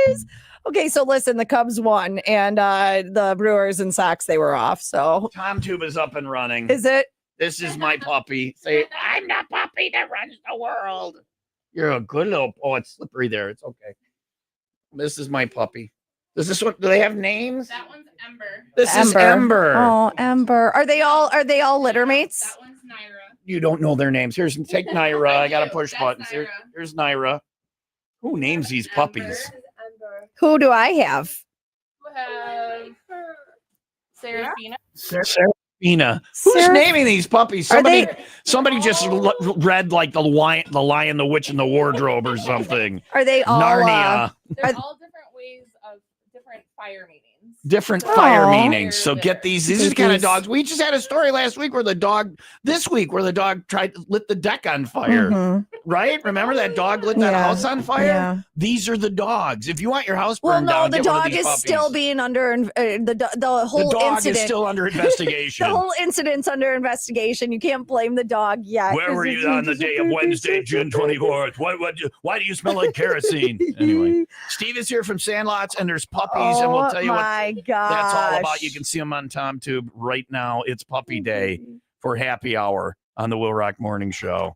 is. Okay, so listen, the Cubs won, and the Brewers and Sox, they were off. So Tom Tube is up and running. Is it? This is my puppy. Say, I'm the puppy that runs the world. You're a good little. Oh, it's slippery there. It's okay. This is my puppy. Does this one? Do they have names? That one's Ember. This is Ember. Oh, Ember. Are they all litter mates? That one's Naira. You don't know their names. Here's take Naira. I got to push buttons. Here's Naira. Who names these puppies? Who do I have? We have Serafina. Serafina. Who's naming these puppies? Somebody just read like the Lion, the Witch, and the Wardrobe or something. Are they all Narnia? They're all different ways of different fire meanings. Different fire meanings. So get these. These are the kind of dogs. We just had a story last week where the dog tried to lit the deck on fire. Right? Remember that dog lit that house on fire? Yeah. These are the dogs. If you want your house burned down, the get one of dog these is puppies. still being under the whole dog incident is still under investigation. The whole incident's under investigation. You can't blame the dog yet. Where were you on the day of Wednesday, June 24th? Why do you smell like kerosene? Anyway, Steve is here from Sandlots, and there's puppies, and we'll tell you what that's all about. You can see them on TomTube right now. It's puppy day for happy hour on the Will Rock Morning Show.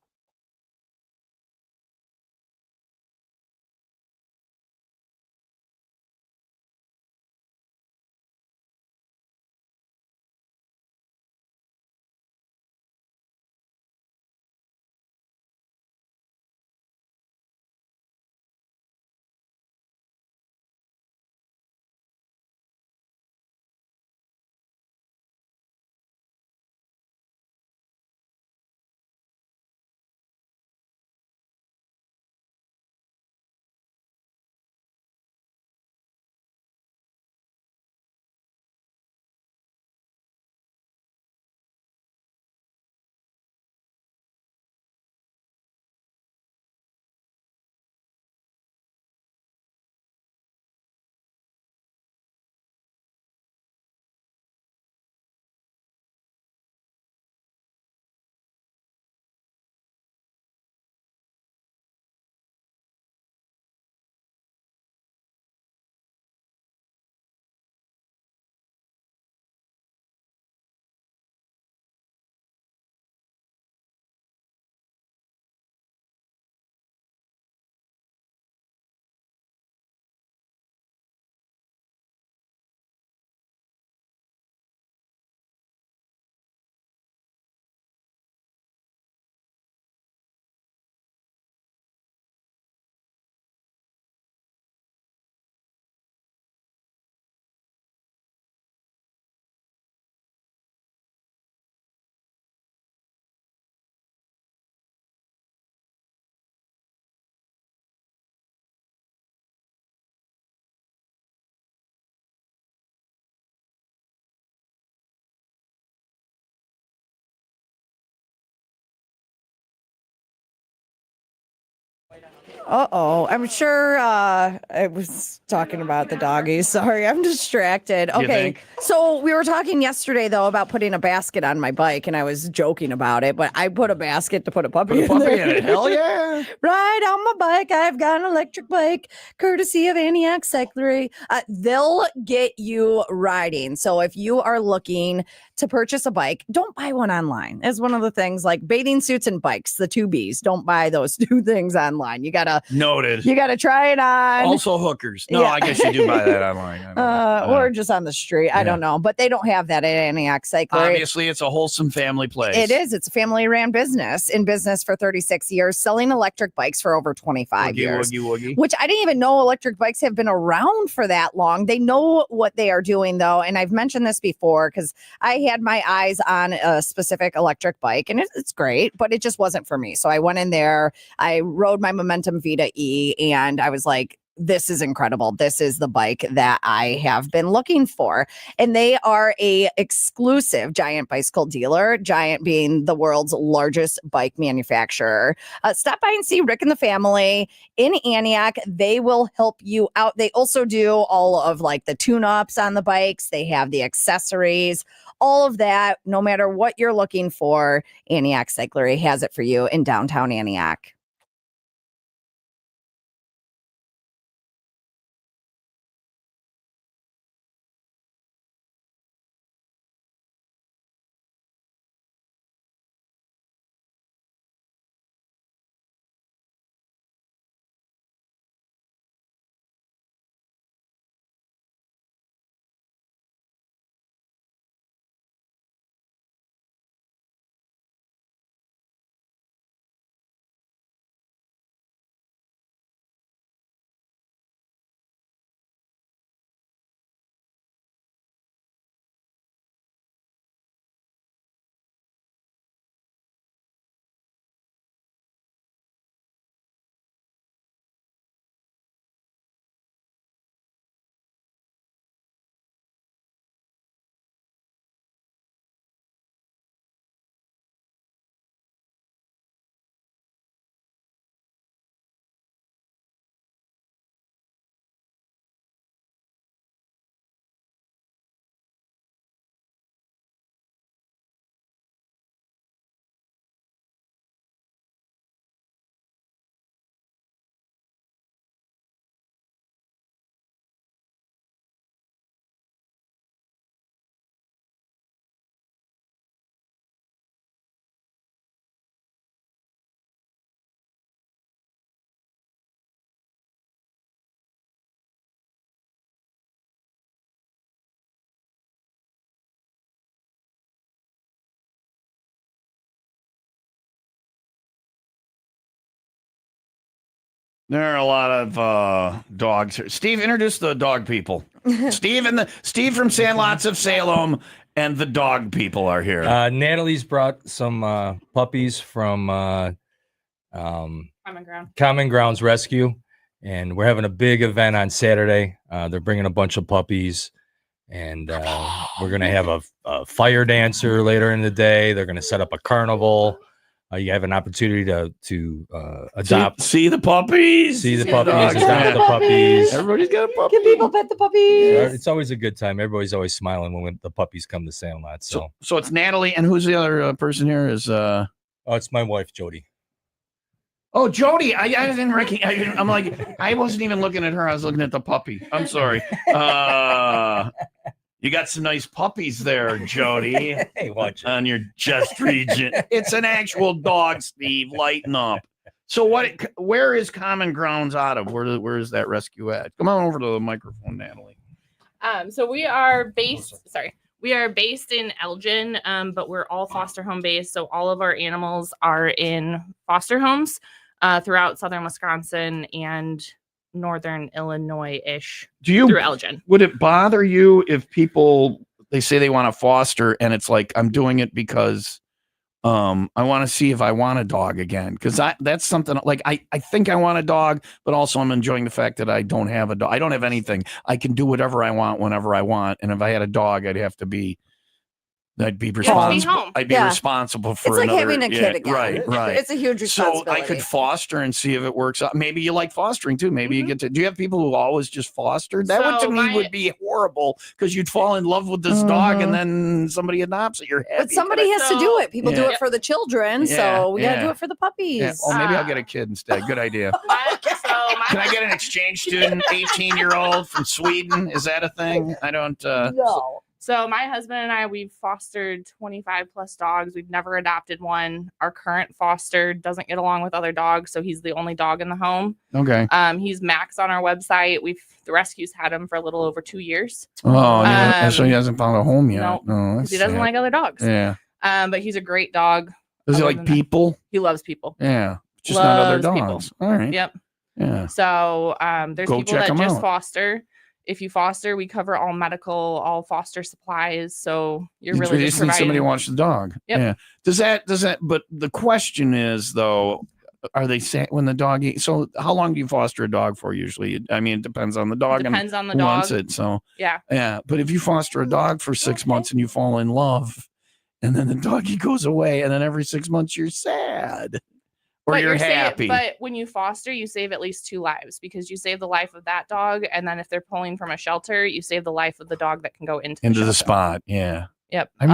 I'm sure I was talking about the doggies. Sorry, I'm distracted. Okay. So we were talking yesterday, though, about putting a basket on my bike, and I was joking about it, but I put a basket to put a puppy in there. Hell yeah. Right on my bike. I've got an electric bike, courtesy of Antioch Cyclery. They'll get you riding. So if you are looking to purchase a bike, don't buy one online. It's one of the things, like bathing suits and bikes, the two Bs. Don't buy those two things online. You gotta try it on. Also hookers. No, I guess you do buy that online. Or just on the street. I don't know, but they don't have that at Antioch Cyclery. Obviously, it's a wholesome family place. It is. It's a family-ran business, in business for 36 years, selling electric bikes for over 25 years. Woogie. Which I didn't even know electric bikes have been around for that long. They know what they are doing, though, and I've mentioned this before because I had my eyes on a specific electric bike, and it's great, but it just wasn't for me. So I went in there, I rode my Momentum Vita E, and I was like, this is incredible. This is the bike that I have been looking for. And they are a exclusive Giant bicycle dealer, Giant being the world's largest bike manufacturer. Stop by and see Rick and the family in Antioch. They will help you out. They also do all of like the tune-ups on the bikes. They have the accessories, all of that. No matter what you're looking for, Antioch Cyclery has it for you in downtown Antioch. There are a lot of dogs here. Steve, introduce the dog people. Steve from Sandlots of Salem and the dog people are here. Natalie's brought some puppies from Common Grounds Rescue, and we're having a big event on Saturday. They're bringing a bunch of puppies, and we're going to have a fire dancer later in the day. They're going to set up a carnival. You have an opportunity to adopt. See the puppies. See the puppies. Adopt the puppies. Everybody's got a puppy. Can people pet the puppies? It's always a good time. Everybody's always smiling when the puppies come to Sandlot. So it's Natalie, and who's the other person here? Oh, it's my wife, Jody. Oh, Jody. I didn't recognize. I'm like, I wasn't even looking at her. I was looking at the puppy. I'm sorry. You got some nice puppies there, Jody. Hey, watch on your chest region. It's an actual dog, Steve. Lighten up. So where is Common Grounds out of? Where is that rescue at? Come on over to the microphone, Natalie. So we are based in Elgin, but we're all foster home based. So all of our animals are in foster homes throughout southern Wisconsin and northern Illinois-ish through Elgin. Would it bother you if people, they say they want to foster and it's like, I'm doing it because I want to see if I want a dog again? Because that's something like I think I want a dog, but also I'm enjoying the fact that I don't have a dog. I don't have anything. I can do whatever I want whenever I want. And if I had a dog, I'd be responsible. I'd be responsible for it's like another, having a kid again. Right. It's a huge responsibility. So I could foster and see if it works out. Maybe you like fostering too. Maybe you get to. Do you have people who always just fostered? That would to me would be horrible because you'd fall in love with this dog and then somebody adopts it. You're happy. But somebody has to do it. People do it for the children, so we got to do it for the puppies. Yeah. Oh, maybe I'll get a kid instead. Good idea. Can I get an exchange student, 18-year-old from Sweden? Is that a thing? I don't. No. So my husband and I, we've fostered 25 plus dogs. We've never adopted one. Our current foster doesn't get along with other dogs, so he's the only dog in the home. Okay. He's Max on our website. The rescue's had him for a little over 2 years. Oh, so he hasn't found a home yet. No, he doesn't like other dogs. Yeah. But he's a great dog. Does he like people? He loves people. Yeah. Just not other dogs. All right. Yep. Yeah. So there's people that just foster. If you foster, we cover all medical, all foster supplies. So you're really just need somebody to watch the dog. Yep. Yeah. Does that? But the question is though, are they when the dog eats? So how long do you foster a dog for usually? I mean, it depends on the dog. Depends on the who dog. Wants it. So yeah. Yeah. But if you foster a dog for 6 months and you fall in love, and then the doggy goes away, and then every 6 months you're sad. Or you're happy. But when you foster, you save at least 2 lives because you save the life of that dog. And then if they're pulling from a shelter, you save the life of the dog that can go into the spot. Yeah. Yep. I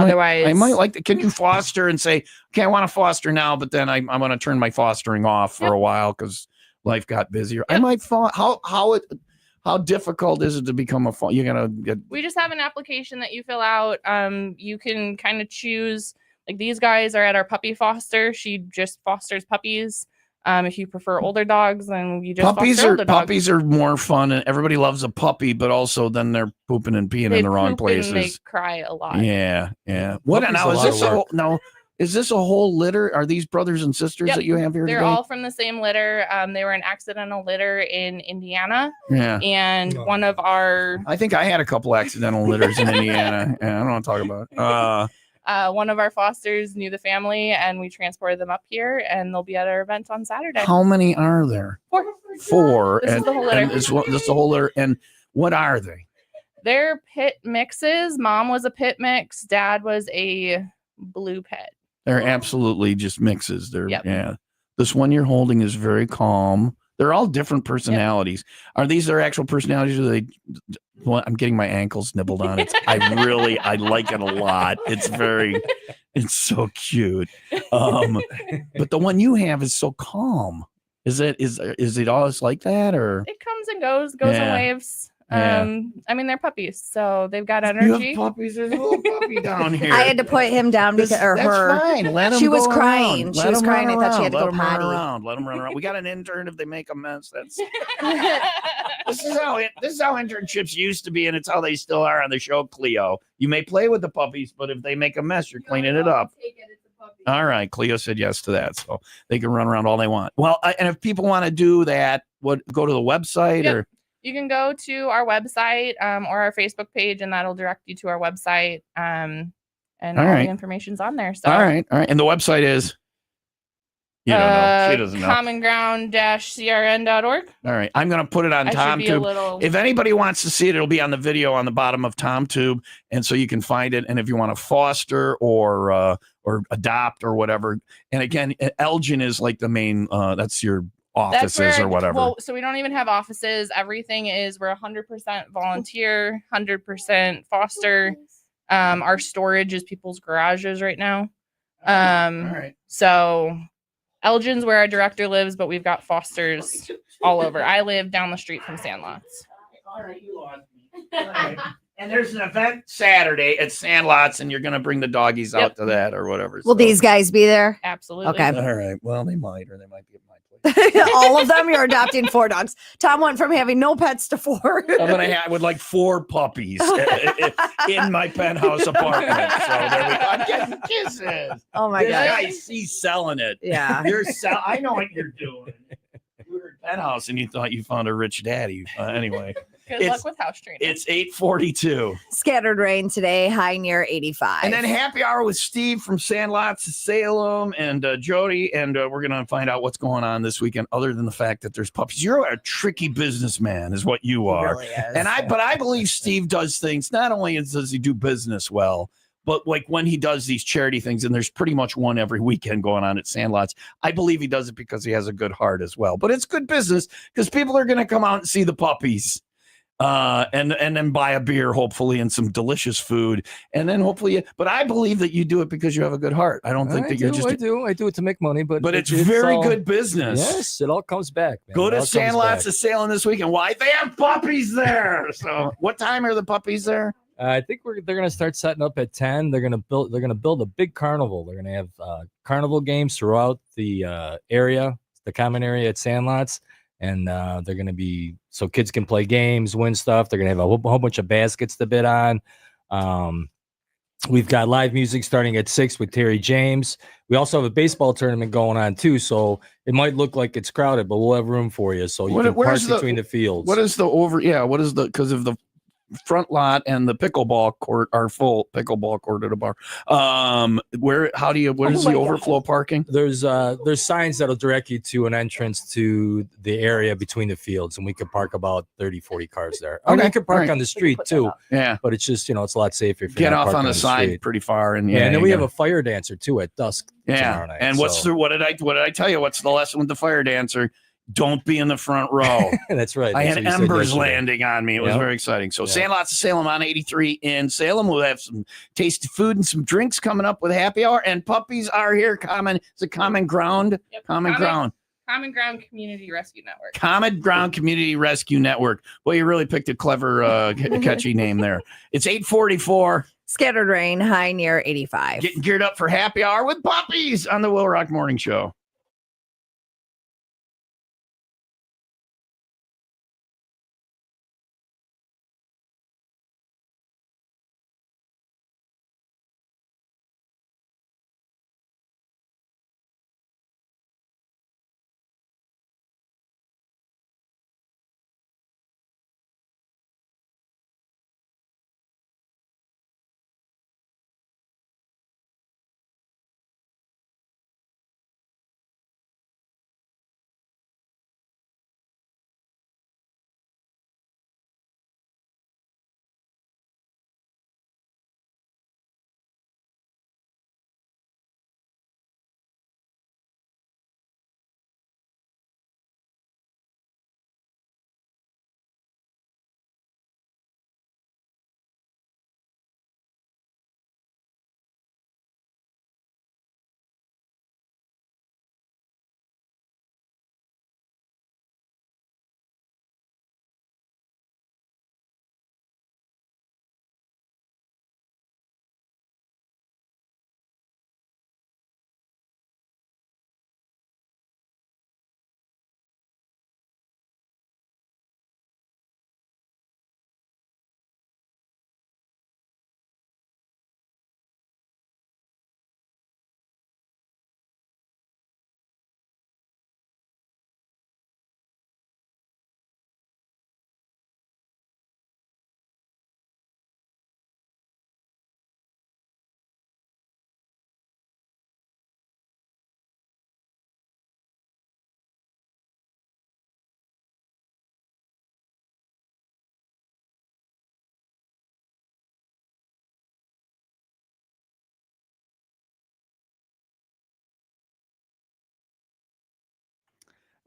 might like that. Can you foster and say, okay, I want to foster now, but then I'm going to turn my fostering off for a while because life got busier. Yep. I might how difficult is it to become you're going to get. We just have an application that you fill out. You can kind of choose. Like these guys are at our puppy foster. She just fosters puppies. If you prefer older dogs, then you just foster older dogs. Puppies are more fun, and everybody loves a puppy. But also, then they're pooping and peeing in the wrong places. And they cry a lot. Yeah. What now? Is this a whole litter? Are these brothers and sisters that you have here? They're today? all from the same litter. They were an accidental litter in Indiana. Yeah. And one of our. I think I had a couple accidental litters in Indiana. Yeah, I don't want to talk about it. One of our fosters knew the family and we transported them up here and they'll be at our event on Saturday. How many are there? 4. This is the whole litter. This is the whole litter. And what are they? They're pit mixes. Mom was a pit mix. Dad was a blue pit. They're absolutely just mixes. Yeah. This one you're holding is very calm. They're all different personalities. Yep. Are these their actual personalities? Or well, I'm getting my ankles nibbled on. I like it a lot. It's so cute. But the one you have is so calm. Is it always like that, or it comes and goes in waves? Yeah. I mean, they're puppies, so they've got energy. You have puppies. There's a little puppy down here. I had to put him down because that's fine. Let him she was go crying. Around. She was crying. I thought she had to go potty. Let him run around. We got an intern. If they make a mess, that's this is how internships used to be, and it's how they still are on the show. Cleo, you may play with the puppies, but if they make a mess, you're cleaning it up. All right. Cleo said yes to that. So they can run around all they want. Well, and if people want to do that, go to the website or? You can go to our website or our Facebook page, and that'll direct you to our website. And all the information's on there. So all right. And the website is? You don't know. She doesn't know. commonground-crn.org. All right. I'm going to put it on TomTube. If anybody wants to see it, it'll be on the video on the bottom of TomTube. And so you can find it. And if you want to foster or adopt or whatever. And again, Elgin is like the main, that's your offices or whatever. Well, so we don't even have offices. Everything is, we're 100% volunteer, 100% foster. Our storage is people's garages right now. All right. So Elgin's where our director lives, but we've got fosters all over. I live down the street from Sandlots. All right, you lost me. All right. And there's an event Saturday at Sandlots, and you're going to bring the doggies out to that or whatever. Will these guys be there? Absolutely. Okay. All right. Well, they might, or they might be at my place. All of them? You're adopting 4 dogs. Tom went from having no pets to 4. I would like 4 puppies in my penthouse apartment. So there we go. I'm getting kisses. Oh my God. He's selling it. Yeah. I know what you're doing. You were at penthouse and you thought you found a rich daddy. Anyway. Good luck with house training. It's 8:42. Scattered rain today, high near 85. And then happy hour with Steve from Sandlots of Salem and Jody. And we're going to find out what's going on this weekend, other than the fact that there's puppies. You're a tricky businessman is what you are. He really is. But I believe Steve does things, not only does he do business well, but like when he does these charity things, and there's pretty much one every weekend going on at Sandlots, I believe he does it because he has a good heart as well. But it's good business because people are going to come out and see the puppies. And then buy a beer, hopefully, and some delicious food. And then hopefully, but I believe that you do it because you have a good heart. I don't think that you're just. I do it to make money, but it's very good business. Yes, it all comes back, man. Go to Sandlots of Salem this weekend. Why? They have puppies there. So what time are the puppies there? I think they're going to start setting up at 10. They're going to build a big carnival. They're going to have carnival games throughout the area, the common area at Sandlots. And they're going to be so kids can play games, win stuff. They're going to have a whole bunch of baskets to bid on. We've got live music starting at 6 with Terry James. We also have a baseball tournament going on too, so it might look like it's crowded, but we'll have room for you, so you can park between the fields. What is the because of the front lot and the pickleball court are full. Pickleball court at a bar. What is the overflow parking? There's signs that'll direct you to an entrance to the area between the fields, and we could park about 30-40 cars there. I mean, you could park on the street too. Yeah, but it's just it's a lot safer if you get off on the side pretty far. And and then we have a fire dancer too at dusk tomorrow night. And what did I tell you? What's the lesson with the fire dancer? Don't be in the front row. That's right. I had embers landing on me. It was very exciting. So Sandlots of Salem on 83 in Salem. We'll have some tasty food and some drinks coming up with happy hour. And puppies are here. It's a common ground. Yep. Common Ground Community Rescue Network. Common Ground Community Rescue Network. Well, you really picked a clever, catchy name there. It's 8:44. Scattered rain, high near 85. Getting geared up for happy hour with puppies on the WIIL Rock Morning Show.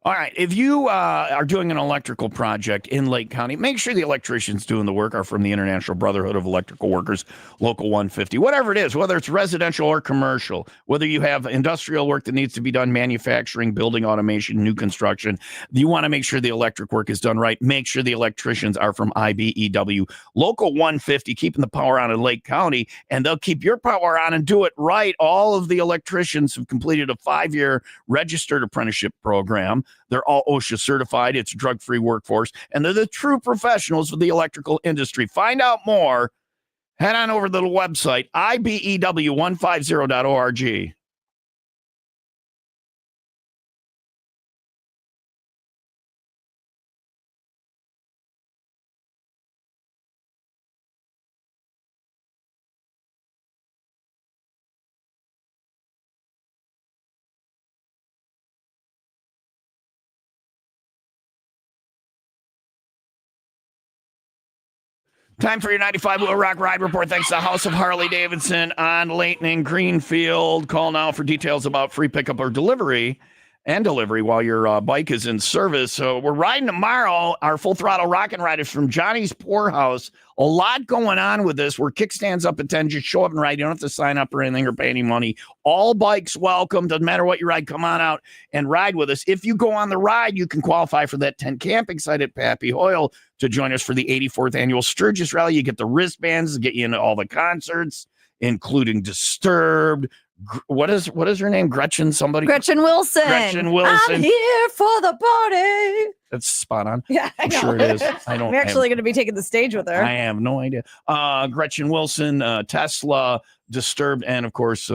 All right. If you are doing an electrical project in Lake County, make sure the electricians doing the work are from the International Brotherhood of Electrical Workers, Local 150. Whatever it is, whether it's residential or commercial, whether you have industrial work that needs to be done, manufacturing, building automation, new construction, you want to make sure the electric work is done right. Make sure the electricians are from IBEW, Local 150, keeping the power on in Lake County, and they'll keep your power on and do it right. All of the electricians have completed a 5-year registered apprenticeship program. They're all OSHA certified. It's a drug-free workforce, and they're the true professionals of the electrical industry. Find out more. Head on over to the website, ibew150.org. Time for your 95 WIIL Rock Ride Report. Thanks to the House of Harley Davidson on Layton and Greenfield. Call now for details about free pickup or delivery while your bike is in service. So we're riding tomorrow. Our full throttle rock and ride is from Johnny's Poorhouse. A lot going on with this. We're kickstands up at 10. Just show up and ride. You don't have to sign up or anything or pay any money. All bikes welcome. Doesn't matter what you ride. Come on out and ride with us. If you go on the ride, you can qualify for that 10 camping site at Pappy Hoyle to join us for the 84th annual Sturgis Rally. You get the wristbands to get you into all the concerts, including Disturbed. What is her name? Gretchen Wilson. I'm here for the party. That's spot on. Yeah, I'm sure it is. I'm actually going to be taking the stage with her. I have no idea. Gretchen Wilson, Tesla, Disturbed, and of course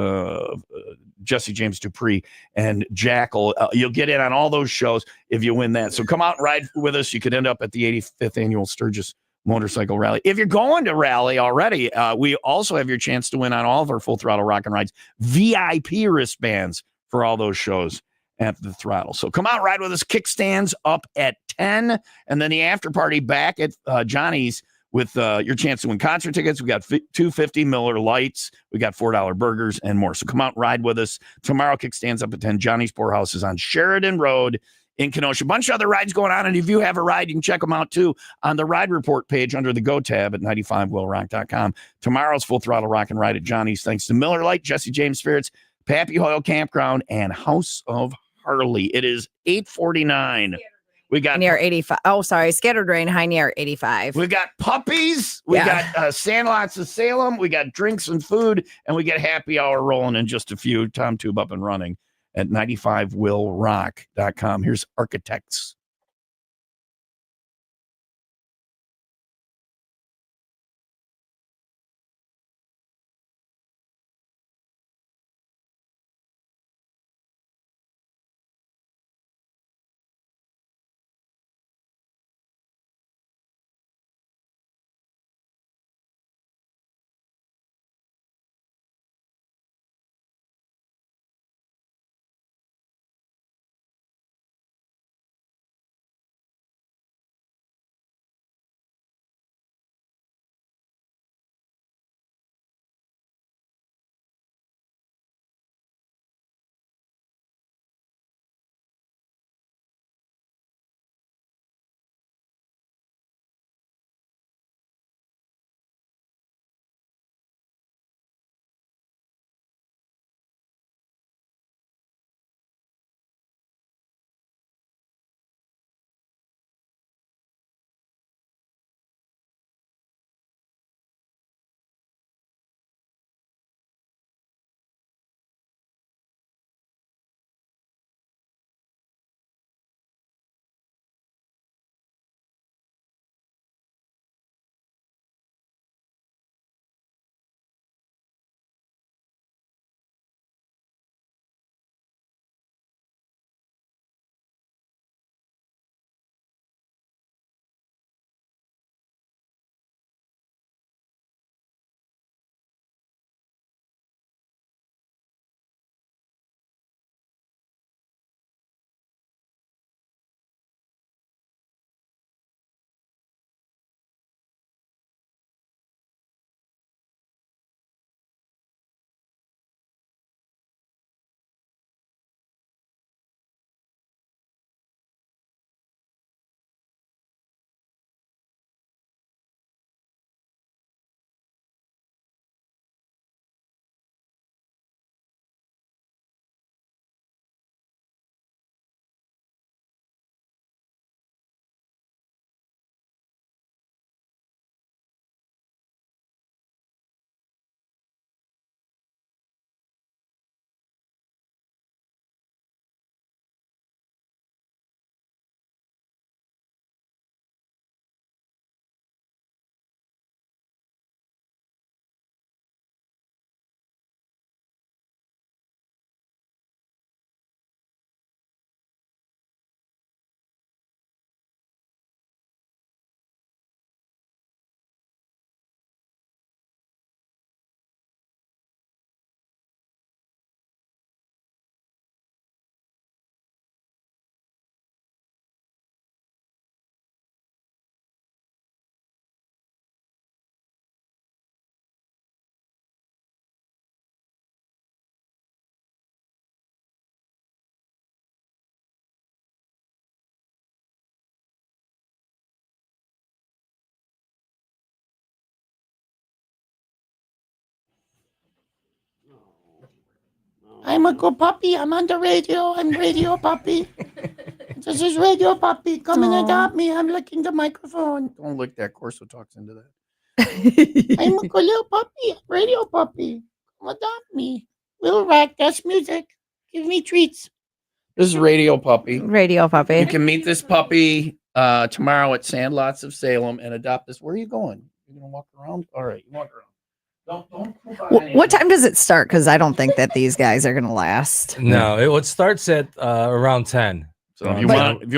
Jesse James Dupree and Jackal. You'll get in on all those shows if you win that. So come out and ride with us. You could end up at the 85th annual Sturgis Motorcycle Rally. If you're going to rally already, we also have your chance to win on all of our full throttle rock and rides VIP wristbands for all those shows at the throttle. So come out, ride with us. Kickstands up at 10, and then the after party back at Johnny's with your chance to win concert tickets. We got $250 Miller Lights. We got $4 burgers and more. So come out and ride with us. Tomorrow, Kickstands up at 10. Johnny's Poorhouse is on Sheridan Road in Kenosha. A bunch of other rides going on, and if you have a ride, you can check them out too on the ride report page under the Go tab at 95willrock.com. Tomorrow's full throttle rock and ride at Johnny's, thanks to Miller Lite, Jesse James Spirits, Pappy Hoyle Campground, and House of Harley. It is 8:49. We got near 85. Oh, sorry, Scattered Rain, high near 85. We got puppies. We got Sandlots of Salem. We got drinks and food, and we get happy hour rolling in just a few. Tom Tube up and running at 95willrock.com. Here's Architects. I'm a good puppy. I'm on the radio. I'm Radio Puppy. This is Radio Puppy. Come and adopt me. I'm licking the microphone. Don't lick that. Corso talks into that. I'm a good little puppy. Radio Puppy. Come adopt me. Little rat. That's music. Give me treats. This is Radio Puppy. Radio Puppy. You can meet this puppy tomorrow at Sandlots of Salem and adopt this. Where are you going? You're going to walk around? All right. You walk around. What time does it start? Because I don't think that these guys are going to last. No, it starts at around 10. So if you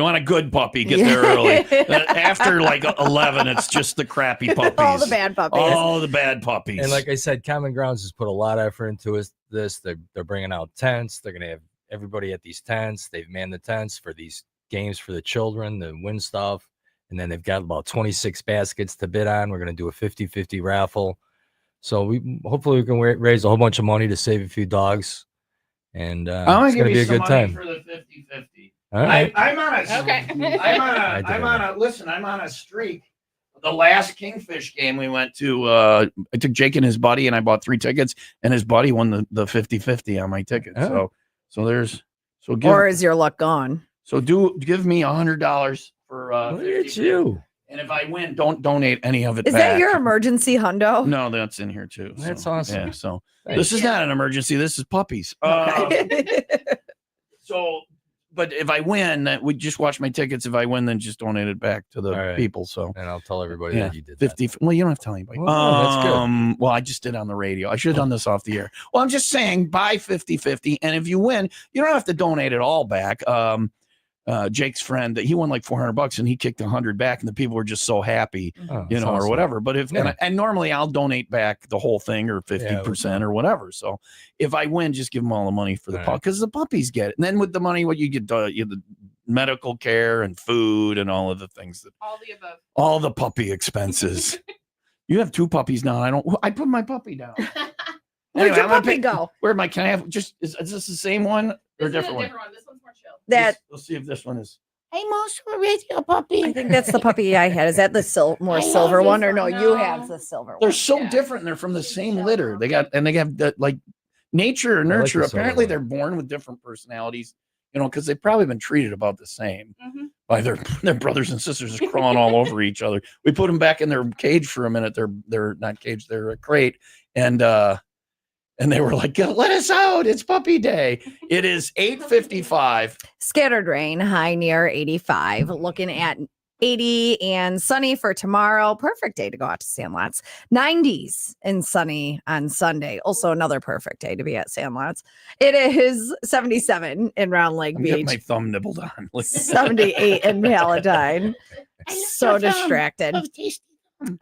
want a good puppy, get there early. After like 11, it's just the crappy puppies. All the bad puppies. All the bad puppies. And like I said, Common Grounds has put a lot of effort into this. They're bringing out tents. They're going to have everybody at these tents. They've manned the tents for these games for the children, the win stuff. And then they've got about 26 baskets to bid on. We're going to do a 50-50 raffle. So hopefully we can raise a whole bunch of money to save a few dogs. And it's going to be a good time. For the 50-50. All right. I'm on a streak. The last Kingfish game we went to, I took Jake and his buddy, and I bought 3 tickets, and his buddy won the 50-50 on my ticket. Oh. Or is your luck gone? So give me $100 for look at you. And if I win, don't donate any of it Is back. that your emergency hundo? No, that's in here too. That's awesome. Yeah, so Thanks. this is not an emergency. This is puppies. But if I win, we just watch my tickets. If I win, then just donate it back to the people. So, and I'll tell everybody that you did 50. That. Well, you don't have to tell anybody. That's good. Well, I just did on the radio. I should have done this off the air. Well, I'm just saying, buy 50-50, and if you win, you don't have to donate it all back. Jake's friend, that he won like $400 and he kicked 100 back, and the people were just so happy, or awesome. whatever. But if and normally I'll donate back the whole thing or 50% or whatever. So if I win, just give them all the money for the pup, because the puppies get it. And then with the money, what you get, the medical care and food and all of the things that all the above, all the puppy expenses. You have 2 puppies now. I put my puppy down. Where'd your puppy go? Can I have is this the same one or a different one? This one's more chill. Let's see if this one is. I'm also a radio puppy. I think that's the puppy I had. Is that the more silver one, or no? You have the silver one. They're so different. They're from the same litter. They have the, nature or nurture. Apparently, they're born with different personalities. Because they've probably been treated about the same by their brothers and sisters, just crawling all over each other. We put them back in their cage for a minute. They're not cage. They're a crate, and they were like, "Let us out! It's puppy day." It is 8:55. Scattered rain, high near 85. Looking at 80 and sunny for tomorrow. Perfect day to go out to Sandlots. 90s and sunny on Sunday. Also another perfect day to be at Sandlots. It is 77 in Round Lake Beach. Getting my thumb nibbled on. 78 in Palatine. So distracted.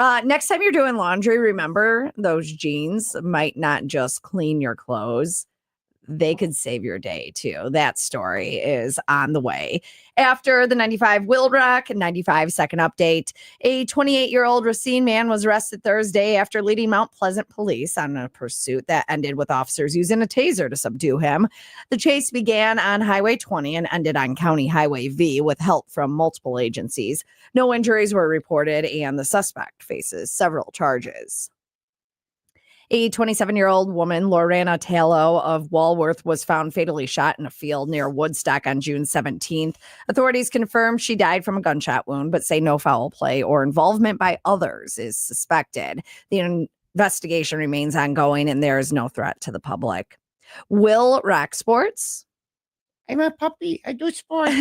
Next time you're doing laundry, remember those jeans might not just clean your clothes. They could save your day too. That story is on the way. After the 95 WIIL wreck, 95 second update, a 28-year-old Racine man was arrested Thursday after leading Mount Pleasant police on a pursuit that ended with officers using a taser to subdue him. The chase began on Highway 20 and ended on County Highway V with help from multiple agencies. No injuries were reported, and the suspect faces several charges. A 27-year-old woman, Lorena Tallow of Walworth, was found fatally shot in a field near Woodstock on June 17th. Authorities confirmed she died from a gunshot wound, but say no foul play or involvement by others is suspected. The investigation remains ongoing, and there is no threat to the public. WIIL Rock Sports. I'm a puppy. I do sports.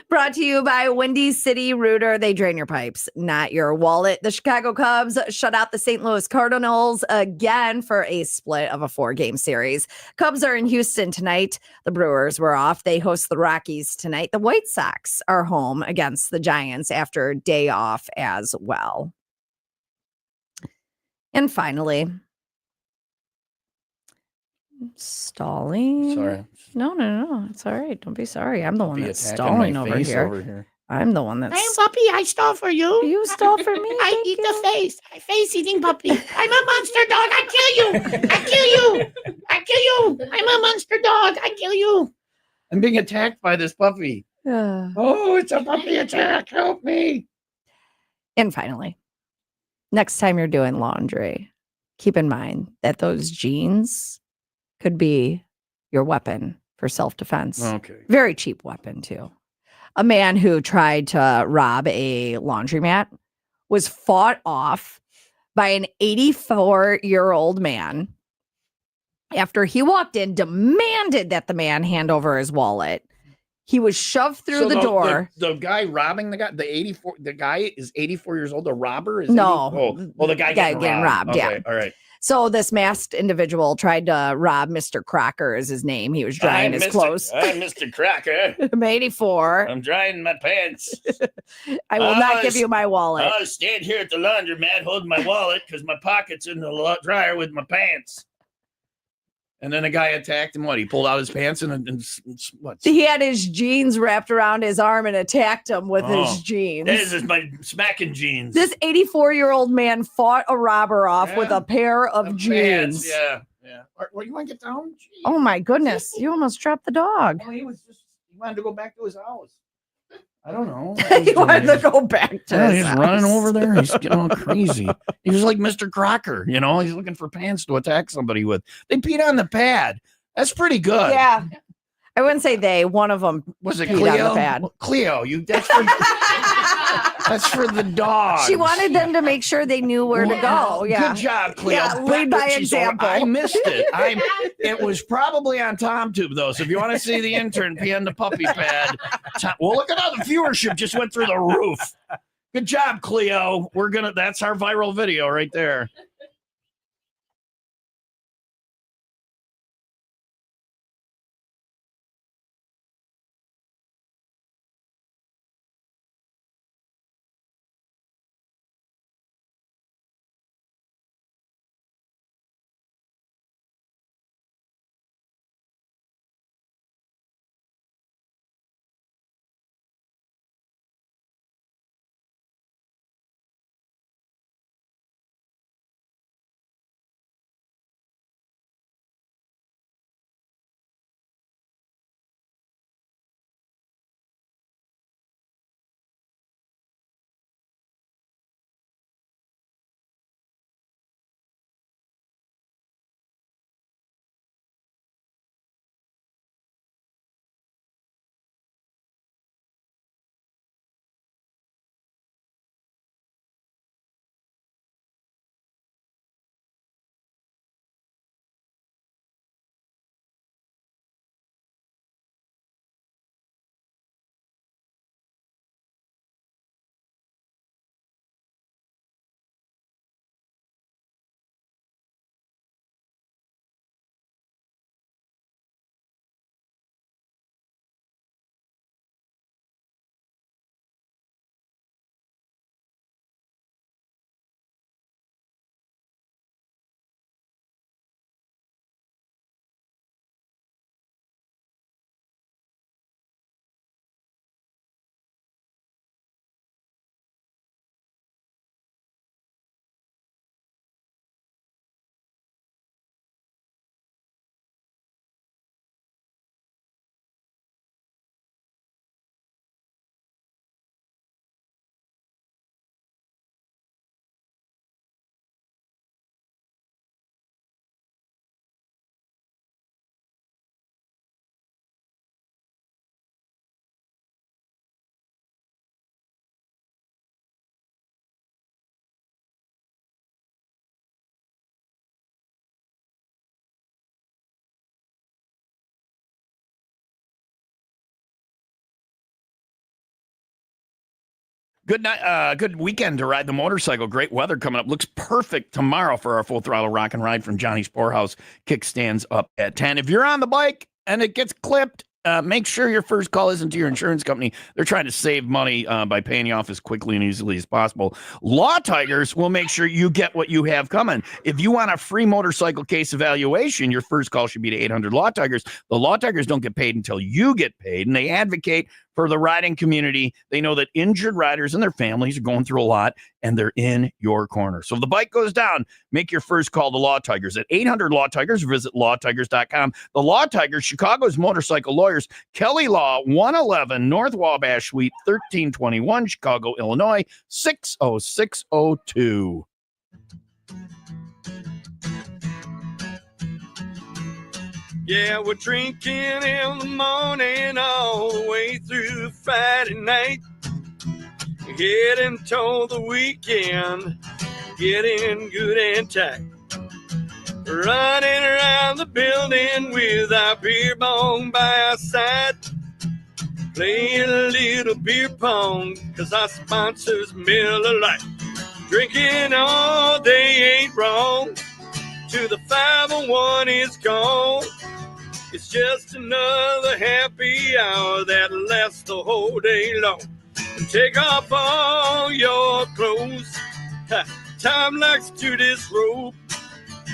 Brought to you by Windy City Rooter. They drain your pipes, not your wallet. The Chicago Cubs shut out the St. Louis Cardinals again for a split of a 4-game series. Cubs are in Houston tonight. The Brewers were off. They host the Rockies tonight. The White Sox are home against the Giants after a day off as well. And finally, stalling. Sorry. No. It's all right. Don't be sorry. I'm the one that's stalling over here. I'm the one that's. I'm puppy. I stole for you. You stole for me. I eat the face. I face eating puppy. I'm a monster dog. I kill you. I kill you. I kill you. I'm a monster dog. I kill you. I'm being attacked by this puppy. Oh, it's a puppy attack. Help me. And finally, next time you're doing laundry, keep in mind that those jeans could be your weapon for self-defense. Okay. Very cheap weapon, too. A man who tried to rob a laundromat was fought off by an 84-year-old man after he walked in, demanded that the man hand over his wallet. He was shoved through the door. The guy robbing the guy is 84 years old. The robber is no. The guy getting robbed. Okay, yeah. All right. So this masked individual tried to rob Mr. Crocker is his name. He was drying his clothes. I'm Mr. Crocker. I'm 84. I'm drying my pants. I will not give you my wallet. I'll stand here at the laundromat holding my wallet because my pocket's in the dryer with my pants. And then a guy attacked him. What? He pulled out his pants and what? He had his jeans wrapped around his arm and attacked him with his jeans. This is my smacking jeans. This 84-year-old man fought a robber off with a pair of jeans. Pants. Yeah. What, you want to get down? Jeez. Oh my goodness! You almost dropped the dog. Well, he wanted to go back to his house. I don't know. He wanted to go back to his he's house. running over there. He's getting all crazy. He was like Mr. Crocker, He's looking for pants to attack somebody with. They peed on the pad. That's pretty good. Yeah. I wouldn't say they. One of them was it peed Cleo? on the pad. Well, Cleo, that's for the dog. She wanted them to make sure they knew where to go. Yeah. Good job, Cleo. Yeah, lead by example. I missed it. It was probably on TomTube, though. So if you want to see the intern pee on the puppy pad, well, look at how the viewership just went through the roof. Good job, Cleo. That's our viral video right there. Good night. Good weekend to ride the motorcycle. Great weather coming up. Looks perfect tomorrow for our full throttle rock and ride from Johnny's Poorhouse. Kickstands up at 10. If you're on the bike and it gets clipped, make sure your first call isn't to your insurance company. They're trying to save money by paying you off as quickly and easily as possible. Law Tigers will make sure you get what you have coming. If you want a free motorcycle case evaluation, your first call should be to 800 Law Tigers. The Law Tigers don't get paid until you get paid, and they advocate for the riding community. They know that injured riders and their families are going through a lot, and they're in your corner. So if the bike goes down, make your first call to Law Tigers at 800 Law Tigers. Visit lawtigers.com. The Law Tigers, Chicago's motorcycle lawyers, Kelly Law, 111 North Wabash Suite, 1321, Chicago, Illinois, 60602. Yeah, we're drinking in the morning all the way through Friday night. Heading toward the weekend, getting good and tight. Running around the building with our beer bong by our side. Playing a little beer pong, cause our sponsors Miller Lite. Drinking all day ain't wrong, till the 501 is gone. It's just another happy hour that lasts the whole day long. And take off all your clothes, time likes to disrobe.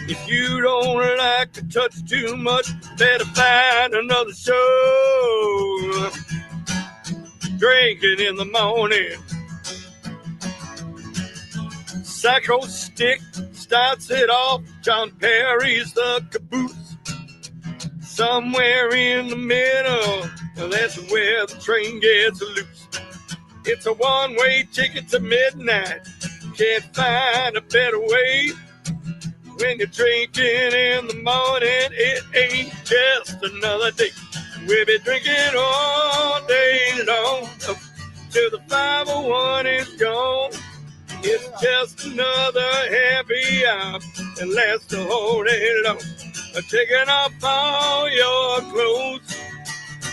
If you don't like to touch too much, better find another show. Drinking in the morning. Psycho Stick starts it off. John Perry's the caboose. Somewhere in the middle, that's where the train gets loose. It's a one-way ticket to midnight. Can't find a better way. When you're drinking in the morning, it ain't just another day. We'll be drinking all day long till the 501 is gone. It's just another happy hour that lasts the whole day long. Taking off all your clothes,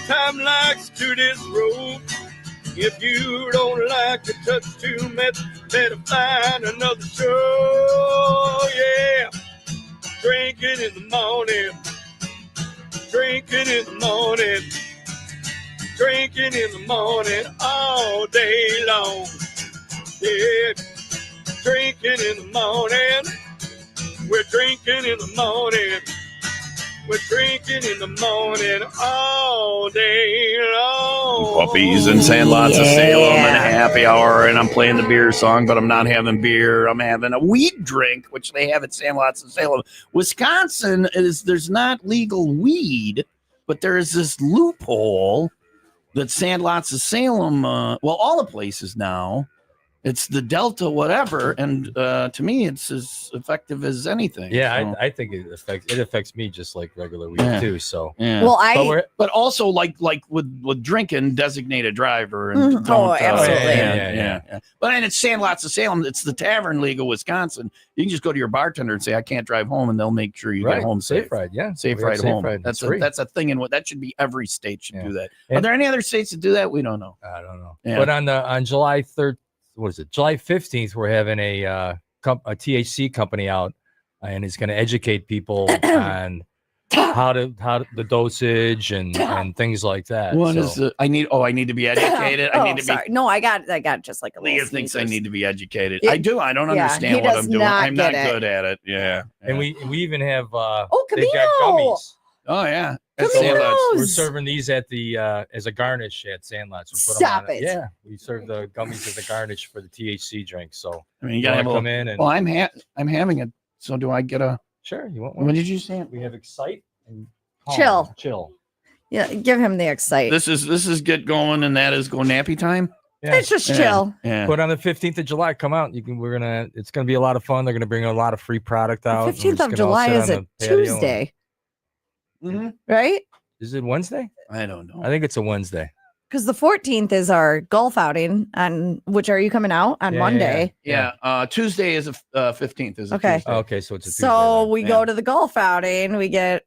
time likes to disrobe. If you don't like to touch too much, better find another show. Yeah, drinking in the morning, drinking in the morning, drinking in the morning all day long. Yeah, drinking in the morning, we're drinking in the morning. We're drinking in the morning all day long. Puppies and Sandlots of Salem and a happy hour, and I'm playing the beer song, but I'm not having beer. I'm having a weed drink, which they have at Sandlots of Salem. Wisconsin there's not legal weed, but there is this loophole that Sandlots of Salem, all the places now. It's the Delta, whatever, and to me, it's as effective as anything. Yeah, so. I think it affects me just like regular weed too. So yeah. Well, but also like with drinking, designate a driver and absolutely, yeah. But and it's Sandlots of Salem. It's the Tavern League of Wisconsin. You can just go to your bartender and say, "I can't drive home," and they'll make sure you get home safe. Ride, yeah, safe ride home. That's a thing, and that should be every state should do that. Are there any other states that do that? We don't know. I don't know. Yeah. But on July 3rd. What is it? July 15th, we're having a THC company out, and it's going to educate people on how the dosage and things like that. I need to be educated. I got just like a Leah thinks I need to be educated. I do. I don't understand what I'm doing. I'm not good at it. Yeah. And we even have they've got gummies. Oh yeah. We're serving these at the as a garnish at Sandlots. Stop it. Yeah, we serve the gummies as a garnish for the THC drink. So I mean, you gotta come in and. Well, I'm having it. So do I get a? Sure. You want one? What did you say? We have Excite and Chill. Yeah, give him the Excite. This is get going, and that is go nappy time. Yeah. It's just chill. Yeah. But on the 15th of July, come out. It's gonna be a lot of fun. They're gonna bring a lot of free product out. 15th of July is a Tuesday. Right? Is it Wednesday? I don't know. I think it's a Wednesday. Because the 14th is our golf outing, on which are you coming out on Monday? Yeah. Tuesday is 15th. Is okay. Tuesday. Okay, so it's a Tuesday. So we go to the golf outing. We get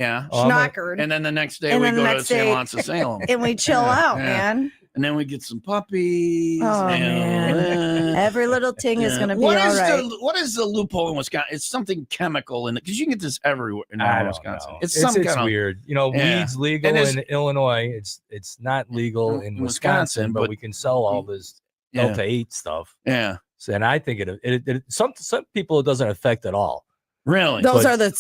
schnockered. And then the next day we go to Sandlots of Salem. And we chill out, man. And then we get some puppies. Oh, man. Every little thing is going to be all right. What is the loophole in Wisconsin? It's something chemical in it, because you can get this everywhere in Wisconsin. Know. It's weird. Weed's legal in Illinois. It's not legal in Wisconsin, but we can sell all this Delta 8 stuff. Yeah. So, and I think some people it doesn't affect at all. Really? Those are the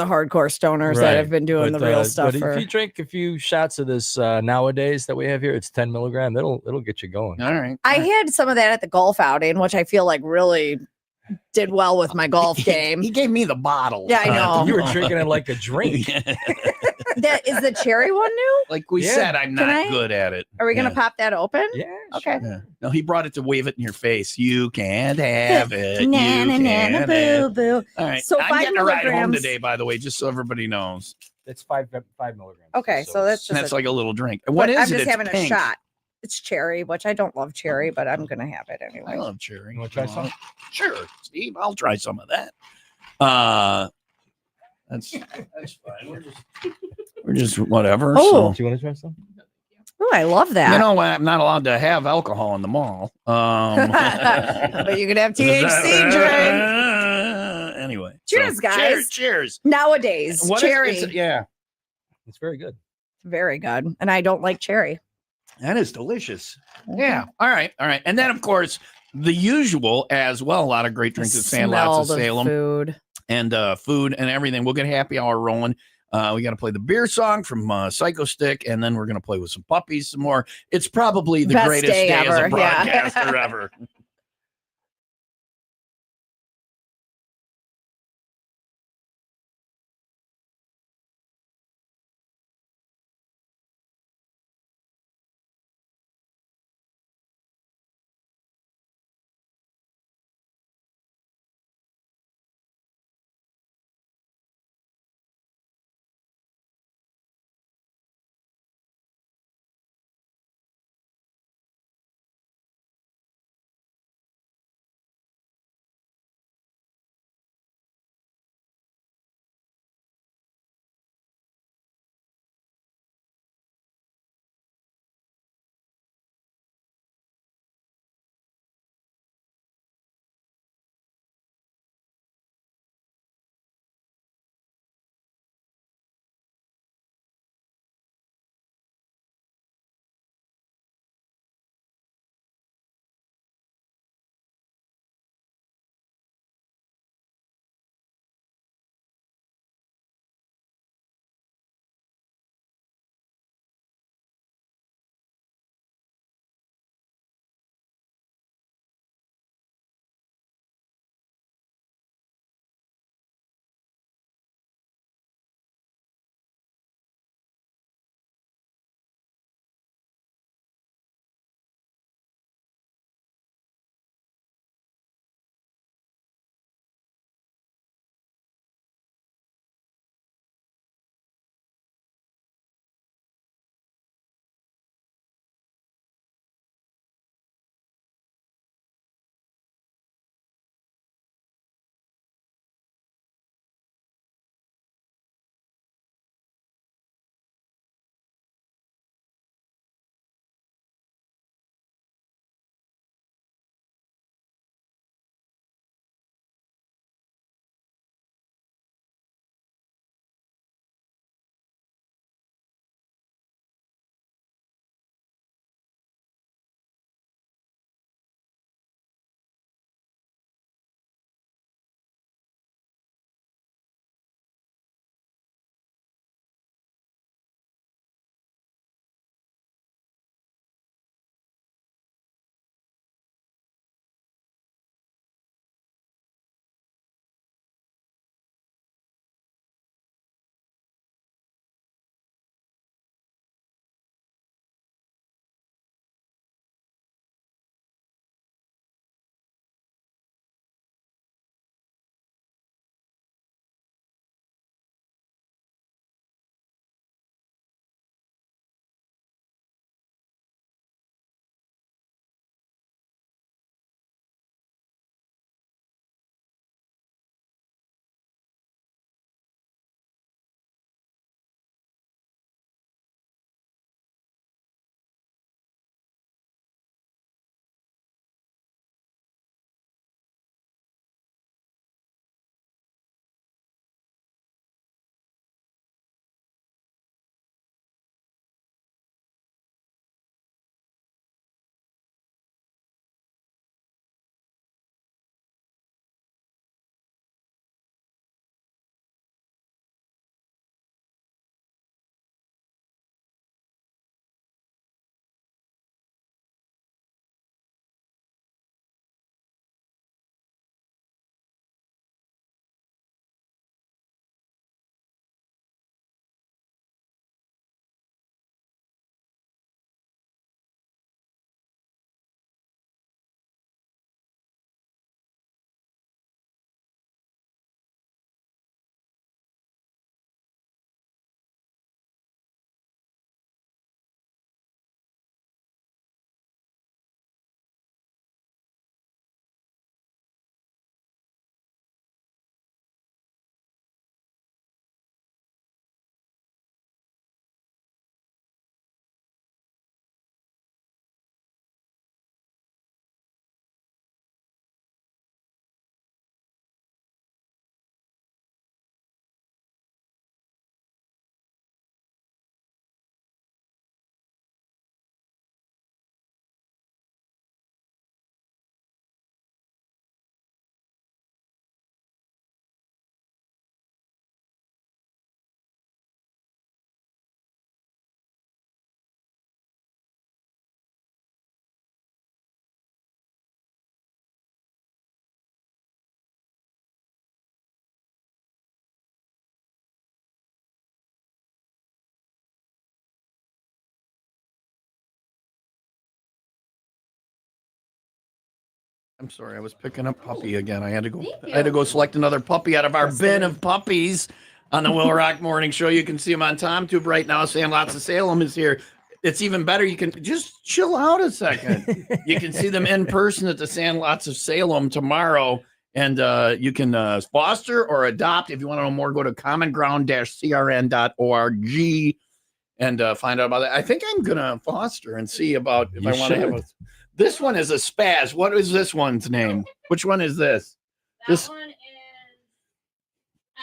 hardcore stoners that have been doing the real stuff. But if you drink a few shots of this nowadays that we have here, it's 10 milligram. It'll get you going. All right. I had some of that at the golf outing, which I feel like really did well with my golf game. He gave me the bottle. Yeah, I know. You were drinking it like a drink. That is the cherry one new? Like we said, I'm not good at it. Are we gonna pop that open? Yeah. Okay. Yeah. No, he brought it to wave it in your face. You can't have it. Boo boo. All right. So I'm getting a ride home today, by the way, just so everybody knows. It's 5 milligrams. Okay, so that's And just that's a, like a little drink. but What is I'm it? just It's having pink. a shot. It's cherry, which I don't love cherry, but I'm gonna have it I anyway. love cherry. You want to try some? Sure, Steve. I'll try some of that. That's fine. We're just whatever. Oh. Do you want to try some? Oh, I love So, that. you know, I'm not allowed to have alcohol in the mall. But you can have THC drink. Anyway, Cheers, guys. Cheers. Nowadays, What is- cherry. yeah, It's very good. Very good. And I don't like cherry. that is delicious. Yeah. All right. And then, of course, the usual as well. A lot of great drinks at Sandlots of Salem. Food. And food and everything. We'll get happy hour rolling. We got to play the beer song from Psycho Stick, and then we're going to play with some puppies some more. It's probably the Best greatest day day as a ever, yeah. broadcaster ever. I'm sorry, I was picking up puppy again. I had to go select another puppy out of our bin of puppies on the Will Rock Morning Show. You can see them on TomTube right now. Sandlots of Salem is here. It's even better. You can just chill out a second. You can see them in person at the Sandlots of Salem tomorrow. And you can foster or adopt. If you want to know more, go to commonground-crn.org and find out about that. I think I'm going to foster and see about if I want to have a... This one is a spaz. What is this one's name? Which one is this? That one is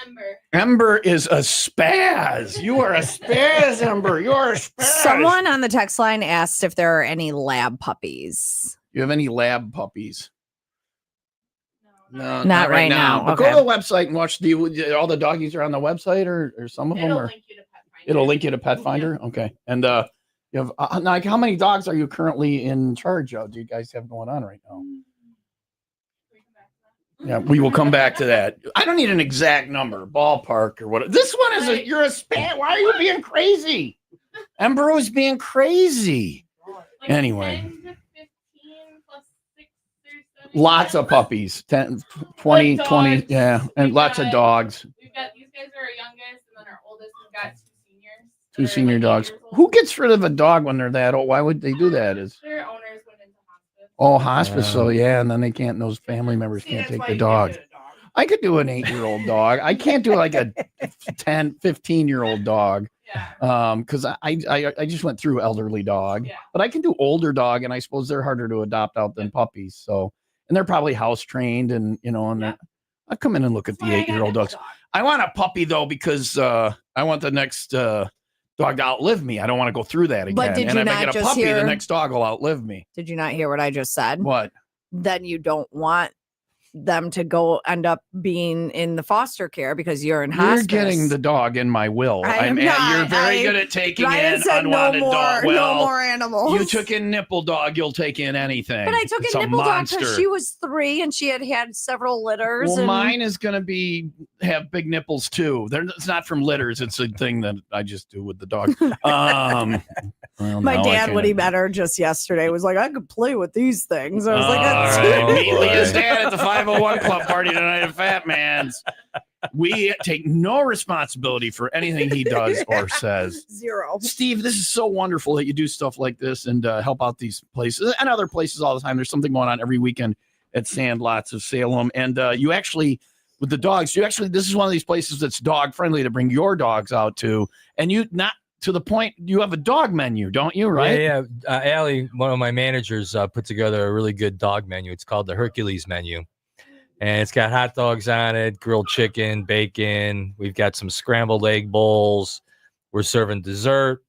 Ember. Ember is a spaz. You are a spaz, Ember. You are a spaz. Someone on the text line asked if there are any lab puppies. You have any lab puppies? No, not right now. But Okay. go to the website and watch all the doggies are on the website, or some of them are. It'll link you to Pet Finder. Okay, and you have like how many dogs are you currently in charge of? Do you guys have going on right now? Yeah, we will come back to that. I don't need an exact number, ballpark or what. This one is you're a spam. Why are you being crazy? Ember was being crazy. Like Anyway. 10 to 15 plus 6 or 7. Lots of puppies, 10, 20, Like 20, dogs. yeah, and lots of dogs. We've got these guys are our youngest, and then our oldest. We've got 2 seniors. Two that are, senior like, 8 dogs. years old. Who gets rid of a dog when they're that old? Why would they do that? Is Their owners went into hospice. hospice. So yeah, and then they can't. Those family members can't take the dog. I could do an 8-year-old dog. I can't do like a 10, 15-year-old dog. Yeah. Because I just went through elderly dog, Yeah. but I can do older dog, and I suppose they're harder to adopt out than puppies. So, and they're probably house trained, and I come in and look at the 8-year-old dogs. I want a puppy though because I want the next dog to outlive me. I don't want to go through that again. But did and you if I not get a just puppy, hear- the next dog will outlive me. Did you not hear what I just said? What? Then you don't want them to go end up being in the foster care because you're in hospice. You're getting the dog in my will. I am You're not. very good at taking Ryan in said no unwanted more, dog. no Well, more animals. you took in nipple dog, you'll take in anything. But I took It's a nipple dog monster. because she was 3 and she had several litters. Well, and mine is going to have big nipples too. It's not from litters. It's a thing that I just do with the dog. Well, my now I dad, can't- when he met her just yesterday, was like, I could play with these things. I was like, All that's right. Meet boy. Leah's dad at the 501 Club party tonight at Fat Man's. We take no responsibility for anything he does or says. 0. Steve, this is so wonderful that you do stuff like this and help out these places and other places all the time. There's something going on every weekend at Sandlots of Salem. And you actually, with the dogs, this is one of these places that's dog friendly to bring your dogs out to. And you not to the point, you have a dog menu, don't you? Right? Yeah. Allie, one of my managers, put together a really good dog menu. It's called the Hercules menu. And it's got hot dogs on it, grilled chicken, bacon. We've got some scrambled egg bowls. We're serving dessert.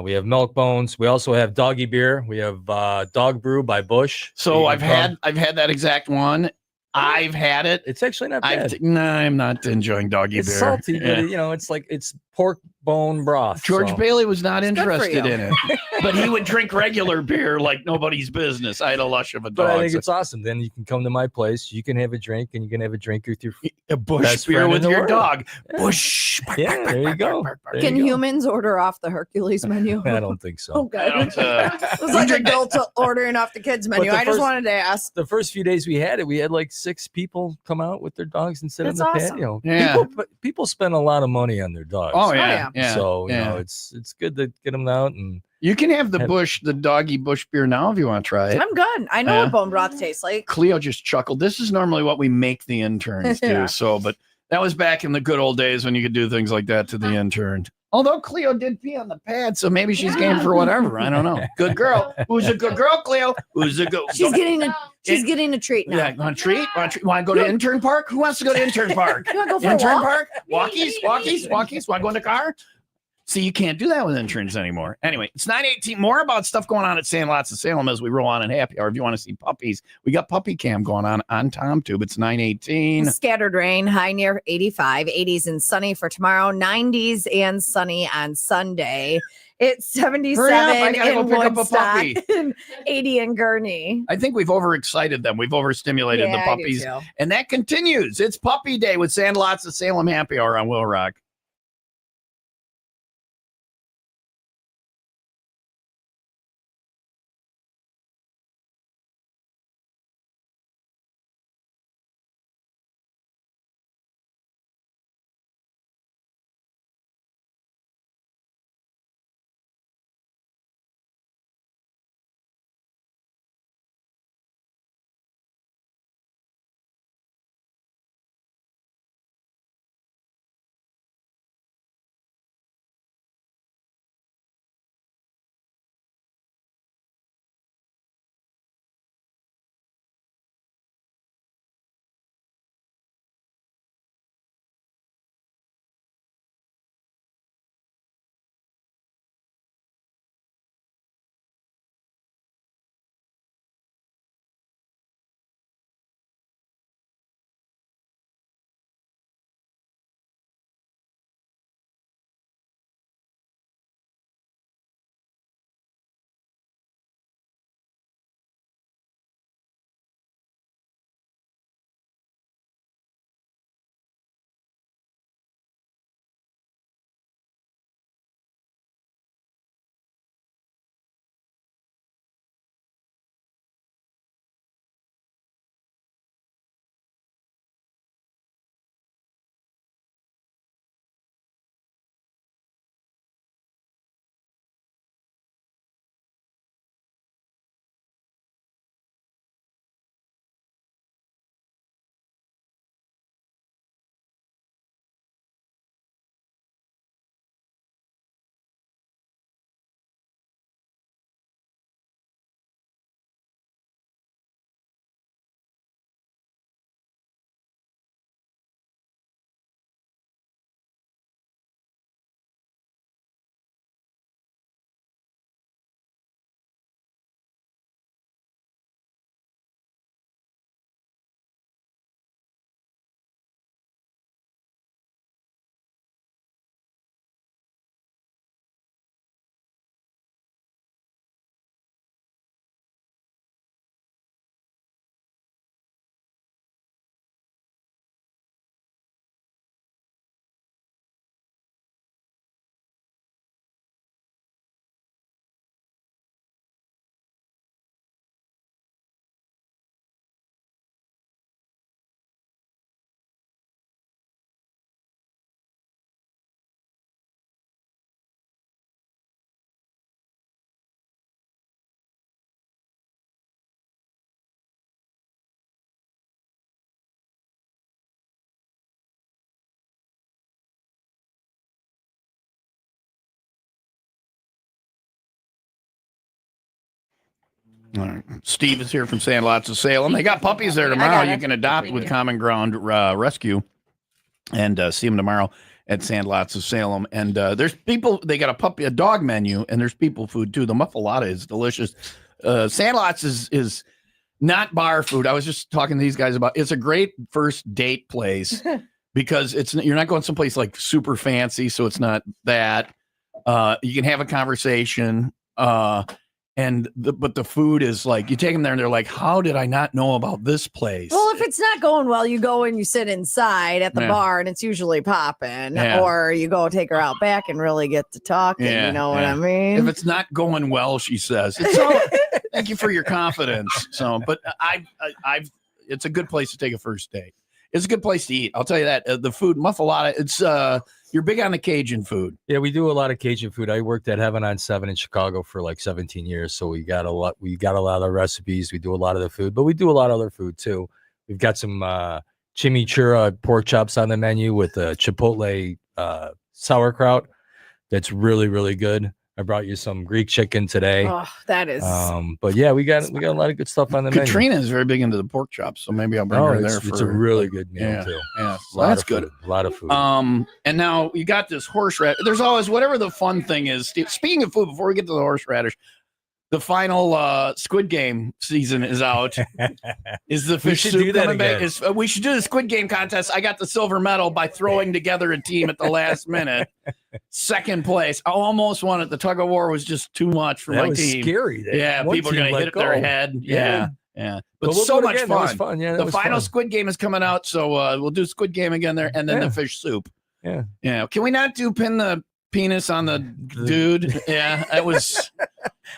We have milk bones. We also have doggy beer. We have dog brew by Bush. So I've had that exact one. I've had it. It's actually not bad. No, I'm not enjoying doggy It's beer. salty, Yeah. but it's pork bone broth. George so. Bailey was not It's good for interested you. in it, but he would drink regular beer like nobody's business. I had a lush of a But dog. I think it's awesome. Then you can come to my place. You can have a drink, and you can have a drink with your. a bush best beer friend with in the your world. dog. Yeah. Bush. Yeah, there you go. There Can you go. humans order off the Hercules menu? I don't think so. Okay. I don't, It was like adult ordering off the kids menu. the I just first- wanted to ask. The first few days we had like 6 people come out with their dogs and sit That's on the awesome. patio. Yeah. People spend a lot of money on their dogs. Oh yeah. yeah, yeah. So yeah. it's good to get them out and You can have the Have- the doggy bush beer now if you want to try it. I'm good. I know Yeah. what bone broth tastes like. Cleo just chuckled. This is normally what we make the interns do. Yeah. So, but that was back in the good old days when you could do things like that to the intern. Although Cleo did pee on the pad, so maybe she's game for whatever. I don't know. Good girl. Who's a good girl, Cleo? Who's a good? She's getting a It- getting a treat now. Yeah, want a treat? Want to go to intern park? Who wants to go to intern park? You want to go for a Intern walk? park? Walkies? Want to go in the car? See, you can't do that with interns anymore. Anyway, it's 9:18. More about stuff going on at Sandlots of Salem as we roll on in happy hour. If you want to see puppies, we got puppy cam going on TomTube. It's 9:18. Scattered rain, high near 85, 80s and sunny for tomorrow, 90s and sunny on Sunday. It's 77 I gotta go in pick up a Woodstock puppy. and 80 in Gurney. I think we've overexcited them. We've overstimulated the Yeah, I do puppies. too. And that continues. It's Puppy Day with Sandlots of Salem Happy Hour on Will Rock. All right. Steve is here from Sandlots of Salem. They got puppies there tomorrow. You can adopt with Common Ground Rescue and see them tomorrow at Sandlots of Salem. And there's people, they got a dog menu, and there's people food too. The muffalata is delicious. Sandlots is not bar food. I was just talking to these guys about it's a great first date place because you're not going someplace like super fancy, so it's not that. You can have a conversation. But the food is like, you take them there and they're like, how did I not know about this place? Well, if it's not going well, you go and you sit inside at the bar and it's usually popping, or you go take her out back and really get to talking. You know what I mean? If it's not going well, she says, thank you for your confidence. So, but it's a good place to take a first date. It's a good place to eat. I'll tell you that. The food, muffalata, it's, you're big on the Cajun food. Yeah, we do a lot of Cajun food. I worked at Heaven on 7 in Chicago for like 17 years. So we got a lot of recipes. We do a lot of the food, but we do a lot of other food too. We've got some chimichurri pork chops on the menu with a chipotle sauerkraut. That's really, really good. I brought you some Greek chicken today. Oh, that is. But yeah, we got a lot of good stuff on the menu. Katrina is very big into the pork chops, so maybe I'll bring her there. It's a really good meal too. Yeah, well, that's good. A lot of food. And now you got this horseradish. There's always whatever the fun thing is. Speaking of food, before we get to the horseradish, the final Squid Game season is out. Is the fish soup coming back? We should do the Squid Game contest. I got the silver medal by throwing together a team at the last minute. Second place. I almost won it. The tug of war was just too much for my team. Scary. People are going to hit their head. Yeah. But we'll so much fun. fun. Was fun. Yeah, the final Squid Game is coming out, so we'll do Squid Game again there, and then the fish soup. Yeah. Can we not do pin the penis on the dude? Yeah, that was.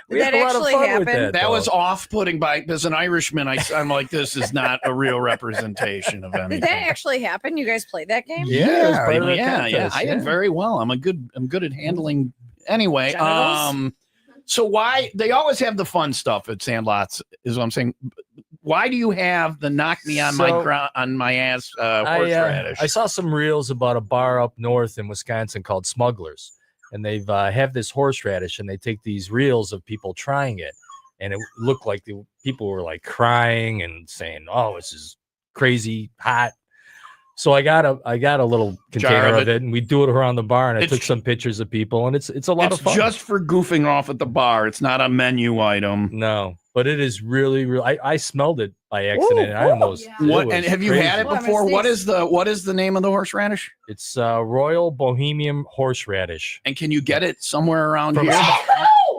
Did that actually happen? That was off-putting. As an Irishman, I'm like, this is not a real representation of anything. Did that actually happen? You guys played that game? Yeah. I did very well. I'm good at handling. Anyway, so why they always have the fun stuff at Sandlots is what I'm saying. Why do you have the knock me on my ass horseradish? I saw some reels about a bar up north in Wisconsin called Smugglers. And they've have this horseradish, and they take these reels of people trying it, and it looked like the people were like crying and saying, "Oh, this is crazy hot." So I got a little container of it, and we do it around the bar, and I took some pictures of people, and it's a lot of fun. Just for goofing off at the bar. It's not a menu item. No, but it is really. I smelled it by accident. I almost. What? And have you had it before? What is the name of the horseradish? It's Royal Bohemian Horseradish. And can you get it somewhere around here?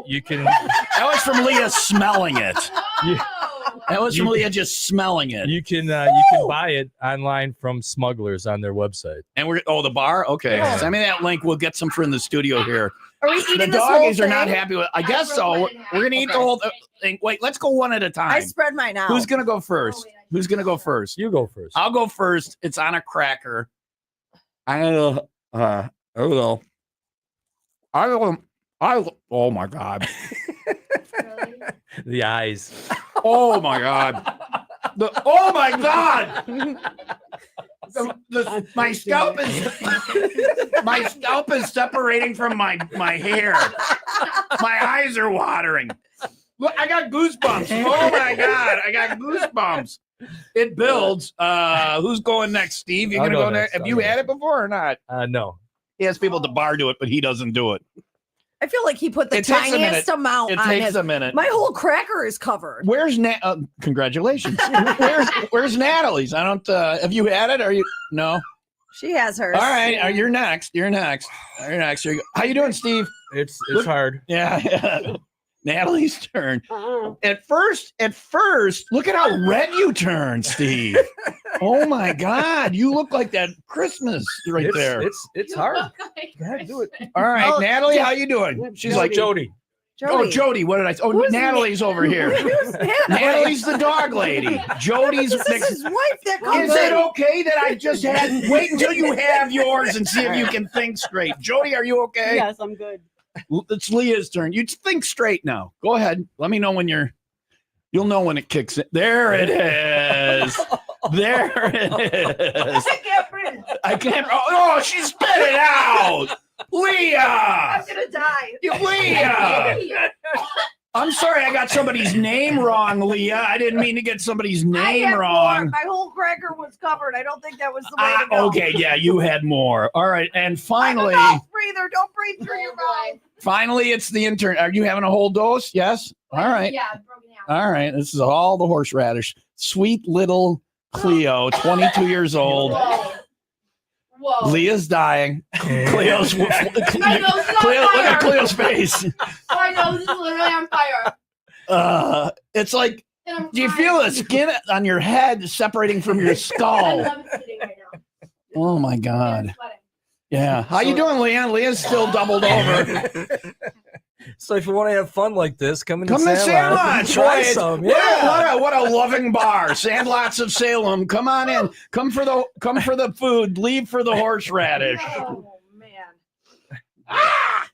You can. That was from Leah smelling it. That was from Leah just smelling it. You can buy it online from Smugglers on their website. And the bar? Okay. Yeah. Send me that link. We'll get some in the studio here. Are we eating the doggies are not happy with. I guess so. We're gonna eat the whole thing. Wait, let's go one at a time. I spread mine out. Who's gonna go first? Who's gonna go first? You go first. I'll go first. It's on a cracker. Oh my God. The eyes. Oh my God. Oh my God. My scalp is separating from my hair. My eyes are watering. Look, I got goosebumps. Oh my God, I got goosebumps. It builds. Who's going next? Steve, you gonna go next? Have you had it before or not? No. He has people at the bar do it, but he doesn't do it. I feel like he put the tiniest amount on his. It takes a minute. My whole cracker is covered. Where's congratulations. Where's Natalie's? I don't. Have you had it? Are you? No. She has hers. All right. You're next. Here you go. How you doing, Steve? It's hard. Yeah. Natalie's turn. At first, look at how red you turned, Steve. Oh my God, you look like that Christmas there. It's hard. Go ahead, do it. All right, Natalie, how you doing? She's like Jody. Oh, Jody. What did I say? Oh, Natalie's over here. Natalie's the dog lady. Jody's this is his wife that comes Is it okay that I just had? Wait until you have yours and see if you can think straight. Jody, are you okay? Yes, I'm good. It's Leah's turn. You think straight now. Go ahead. Let me know when you'll know when it kicks in. There it is. There it is. I can't. Oh, she spit it out. Leah. I'm going to die. Leah. I'm sorry, I got somebody's name wrong, Leah. I didn't mean to get somebody's name wrong. My whole cracker was covered. I don't think that was the way to go. Okay, yeah, you had more. All right, and finally, I'm a mouth breather. Don't breathe through your mouth. Finally, it's the intern. Are you having a whole dose? Yes. All right. Yeah, broken half. All right. This is all the horseradish. Sweet little Cleo, 22 years old. Whoa. Leah's dying. Cleo's. Cleo, My nose is on look fire. at Cleo's face. My nose is literally on fire. It's like, And I'm do you crying. feel the skin on your head separating from your I skull? love sitting right now. Oh my I'm God. sweating. Yeah. How you doing, Leanne? Leah's still doubled over. So if you want to have fun like this, come Come to Sandlots. Sandlots. Try Right. some. Yeah. What a loving bar. Sandlots of Salem. Come on in. Come for the food. Leave for the horseradish. Oh, man. Ah!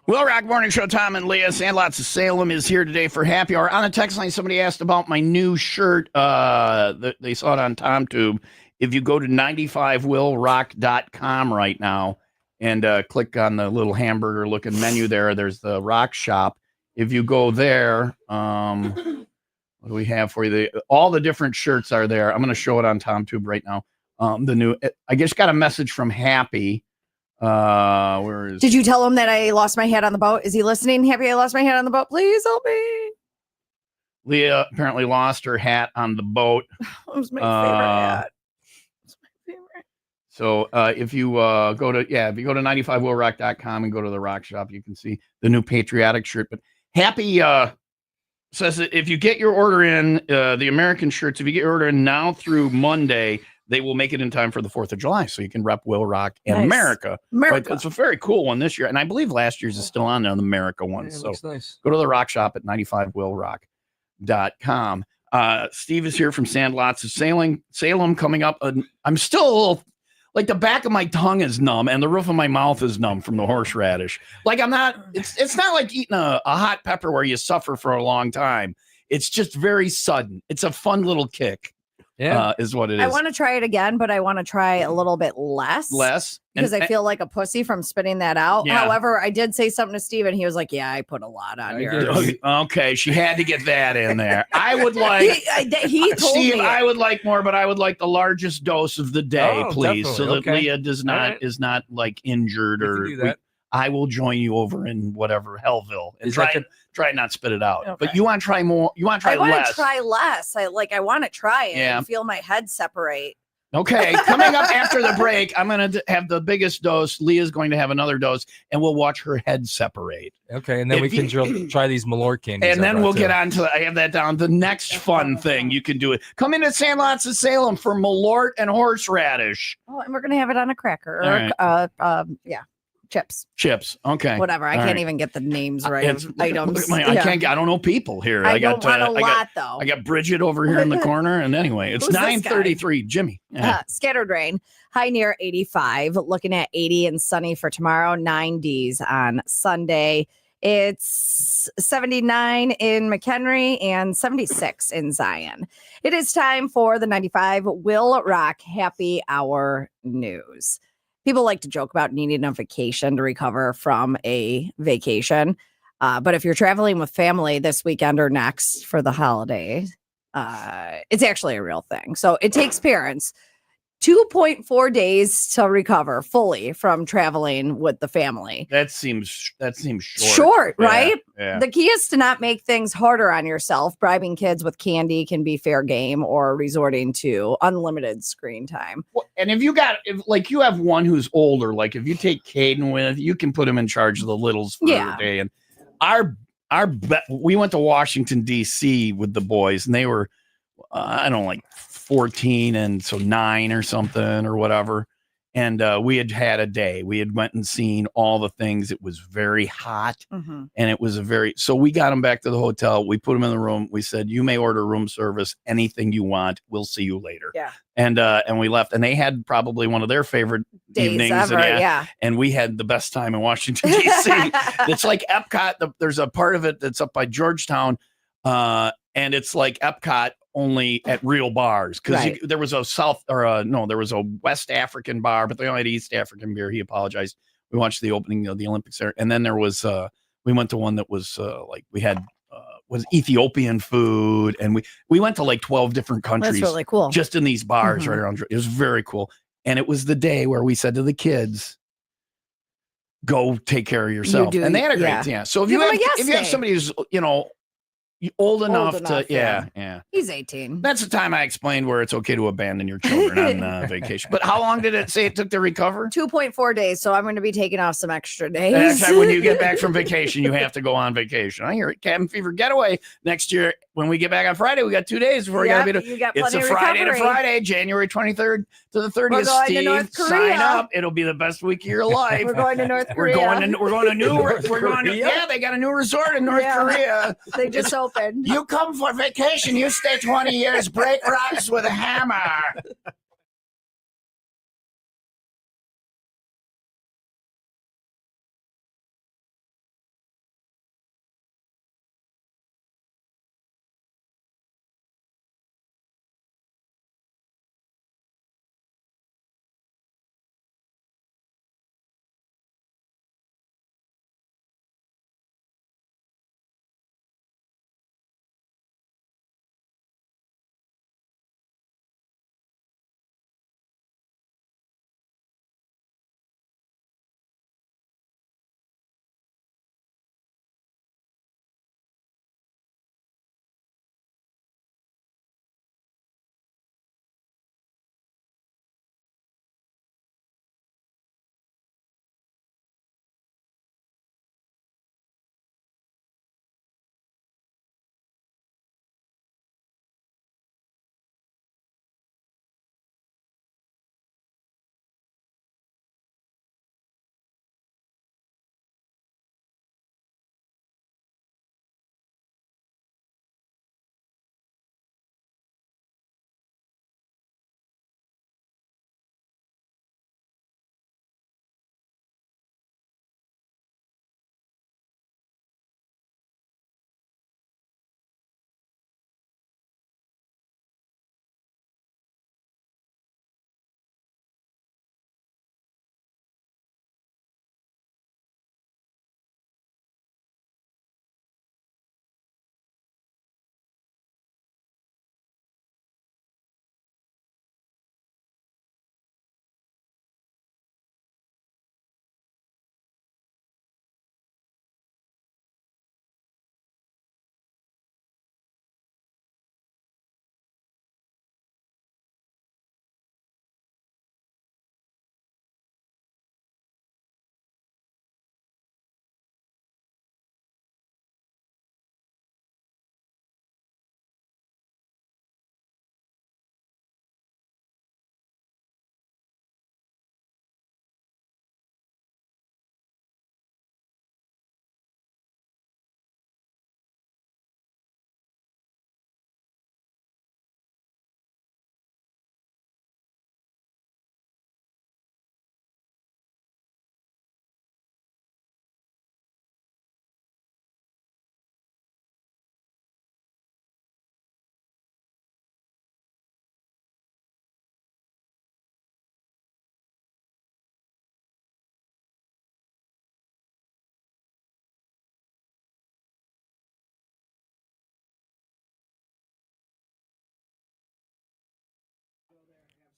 Will Rock Morning Show, Tom and Leah. Sandlots of Salem is here today for happy hour. On the text line, somebody asked about my new shirt. They saw it on TomTube. If you go to 95willrock.com right now and click on the little hamburger looking menu there's the rock shop. If you go there, what do we have for you? All the different shirts are there. I'm going to show it on TomTube right now. I just got a message from Happy. Did you tell him that I lost my hat on the boat? Is he listening? Happy I lost my hat on the boat. Please help me. Leah apparently lost her hat on the boat. It was my favorite hat. It's my favorite. So if you go to 95willrock.com and go to the rock shop, you can see the new patriotic shirt. But happy says that if you get your order in, the American shirts, if you get your order in now through Monday, they will make it in time for the 4th of July. So you can rep WIIL Rock and Nice. America. America. It's a very cool one this year. And I believe last year's is still on there, the America one. Yeah, So looks nice. go to the rock shop at 95willrock.com. Steve is here from Sandlots of Salem coming up. I'm still a little, like the back of my tongue is numb and the roof of my mouth is numb from the horseradish. Like I'm not, it's not like eating a hot pepper where you suffer for a long time. It's just very sudden. It's a fun little kick. Yeah. Is what it is. I want to try it again, but I want to try a little bit less. Because I feel like a pussy from spitting that out. Yeah. However, I did say something to Steve, and he was like, "Yeah, I put a lot on here." Okay, she had to get that in there. I would like. He told Steve, me. I would like more, but I would like the largest dose of the day, Oh, please, so that definitely. Okay. Leah is not like injured We can or. do that. I will join you over in whatever Hellville and Is that try not spit it out. Okay. But you want to try more? You want to try I want less? to try less. I want to try it Yeah. and feel my head separate. Okay, coming up after the break, I'm going to have the biggest dose. Leah's going to have another dose, and we'll watch her head separate. Okay, and then we can try these Malort candies. And then we'll get on to, I have that down, the next fun thing you can do it. Come into Sandlots of Salem for Malort and horseradish. Oh, and we're gonna have it on a cracker. All Chips. Chips. Okay. Whatever. I All can't right. even get the names right of items. I can't. I don't know people here. I don't want a lot though. I got Bridget over here in the corner, and anyway, it's Who's this guy? 9:33. Jimmy. Yeah. Scattered rain. High near 85. Looking at 80 and sunny for tomorrow. 90s on Sunday. It's 79 in McHenry and 76 in Zion. It is time for the 95 WIIL Rock Happy Hour News. People like to joke about needing a vacation to recover from a vacation. But if you're traveling with family this weekend or next for the holiday, it's actually a real thing. So it takes parents 2.4 days to recover fully from traveling with the family. That seems short. Short, right? Yeah. The key is to not make things harder on yourself. Bribing kids with candy can be fair game, or resorting to unlimited screen time. Well, and if you have one who's older, like if you take Caden with, you can put him in charge of the littles for a day. And we went to Washington D.C. with the boys, and they were I don't know, like 14 and so 9 or something or whatever. And we had a day. We had went and seen all the things. It was very hot, and it was so we got them back to the hotel. We put them in the room. We said, "You may order room service, anything you want. We'll see you later." Yeah. And we left, and they had probably one of their favorite Days evenings. ever, And we had the best time in Washington D.C. It's like Epcot. There's a part of it that's up by Georgetown, and it's like Epcot, only at real bars, because there was there was a West African bar, but they only had East African beer. He apologized. We watched the opening of the Olympics there, and then there was we went to one that was like we had was Ethiopian food, and we went to like 12 different countries. That's really cool. Just in these bars right around. It was very cool, and it was the day where we said to the kids, "Go take care of yourself," and they had a great time. So if you have somebody who's old enough to, yeah. He's 18. That's the time I explained where it's okay to abandon your children on vacation. But how long did it say it took to recover? 2.4 days. So I'm going to be taking off some extra days. Actually, when you get back from vacation, you have to go on vacation. I hear it. Cabin Fever Getaway next year. When we get back on Friday, we got 2 days before we got to be. It's a Friday to Friday, January 23rd to the 30th. We're going Steve, to North Korea. Sign up. It'll be the best week of your life. We're going to North Korea. We're going to they got a new resort in North Korea. They just opened. You come for vacation, you stay 20 years, break rocks with a hammer.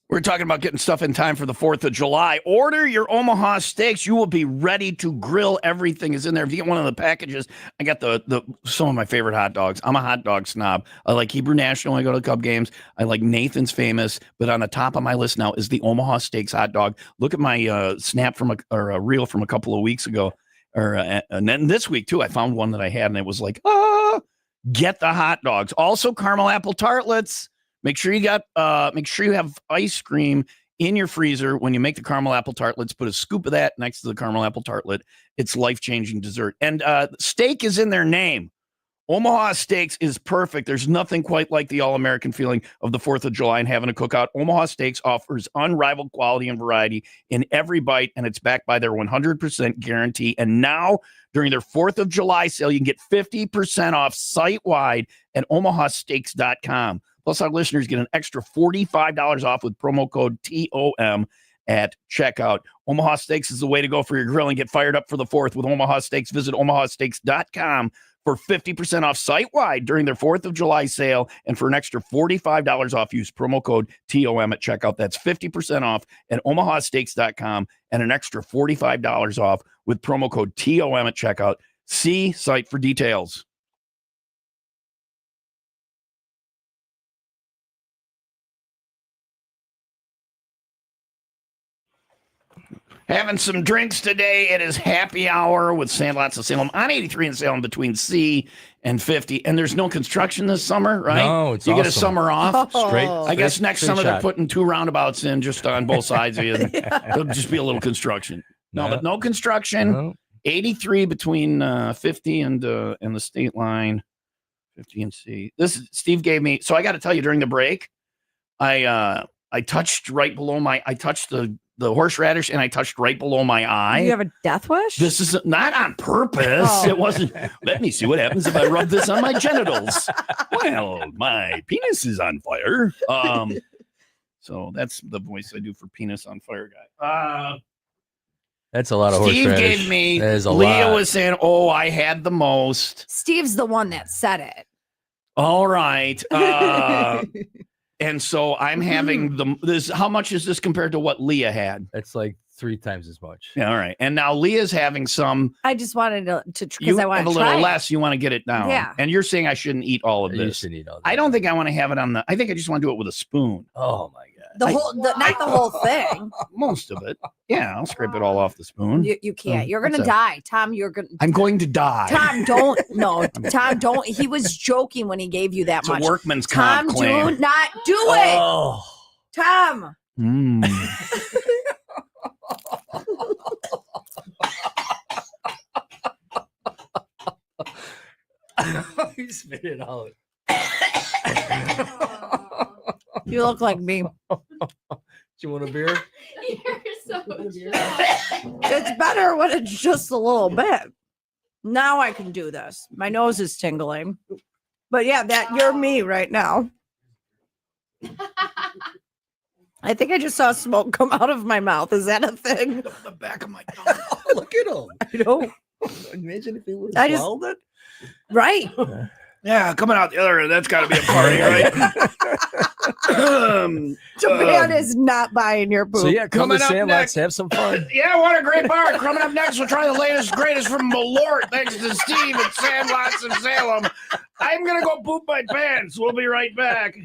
We're talking about getting stuff in time for the 4th of July. Order your Omaha steaks. You will be ready to grill. Everything is in there. If you get one of the packages, I got the some of my favorite hot dogs. I'm a hot dog snob. I like Hebrew National when I go to Cub games. I like Nathan's Famous. But on the top of my list now is the Omaha Steaks hot dog. Look at my snap a reel from a couple of weeks ago. And then this week, too, I found one that I had, and it was like, get the hot dogs. Also, caramel apple tartlets. Make sure you have ice cream in your freezer when you make the caramel apple tartlets. Put a scoop of that next to the caramel apple tartlet. It's life-changing dessert. And steak is in their name. Omaha Steaks is perfect. There's nothing quite like the all-American feeling of the 4th of July and having a cookout. Omaha Steaks offers unrivaled quality and variety in every bite, and it's backed by their 100% guarantee. And now, during their 4th of July sale, you can get 50% off site-wide at omahasteaks.com. Plus, our listeners get an extra $45 off with promo code TOM at checkout. Omaha Steaks is the way to go for your grill and get fired up for the 4th with Omaha Steaks. Visit omahasteaks.com for 50% off site-wide during their 4th of July sale. And for an extra $45 off, use promo code TOM at checkout. That's 50% off at omahasteaks.com and an extra $45 off with promo code TOM at checkout. See site for details. Having some drinks today. It is happy hour with Sandlots of Salem on 83 in Salem between C and 50. And there's no construction this summer, right? No, it's you awesome. get a summer off. I guess next summer they're putting 2 roundabouts in just on both sides of you. It'll just be a little construction. But no construction. No. 83 between 50 and the state line. 50 and C. This Steve gave me. So I got to tell you, during the break, I touched right below I touched the horseradish, and I touched right below my eye. You have a death wish? This is not on purpose. It wasn't. Let me see what happens if I rub this on my genitals. Well, my penis is on fire. So that's the voice I do for penis on fire guy. That's a lot of Steve horseradish. gave me. That is a Leah lot. was saying, "Oh, I had the most." Steve's the one that said it. All right. And so I'm having this. How much is this compared to what Leah had? That's like 3 times as much. Yeah, all right. And now Leah's having some. I just wanted to because You I want have a to little try less. You want to get it down. Yeah. And you're saying I shouldn't eat all of You this. should eat all that. I don't think I want to have it on the. I think I just want to do it with a spoon. Oh my god. not the whole thing. Most of it. Yeah, I'll scrape it all off the spoon. You can't. You're gonna What's die, Tom. You're gonna. I'm going to die. Tom, don't. No, Tom, don't. He was joking when he gave you that It's much. a workman's Tom, comp claim. do not do it. Oh. Tom. You spit it out. You look like me. Do you want a beer? You're so It's better when it's just a little bit. Now I can do this. My nose is tingling. But yeah, you're me right now. I think I just saw smoke come out of my mouth. Is that a thing? The back of my tongue. Look at him. I don't. Imagine if he would I have just- swallowed it. Right. Yeah, coming out the other end. That's got to be a party, right? Japan is not buying your poop. So yeah, come to Coming up Sandlots, have some fun. Yeah, what a great bar. Coming up next, we'll try the latest, greatest from Malort. Thanks to Steve at Sandlots of Salem. I'm going to go poop my pants. We'll be right back.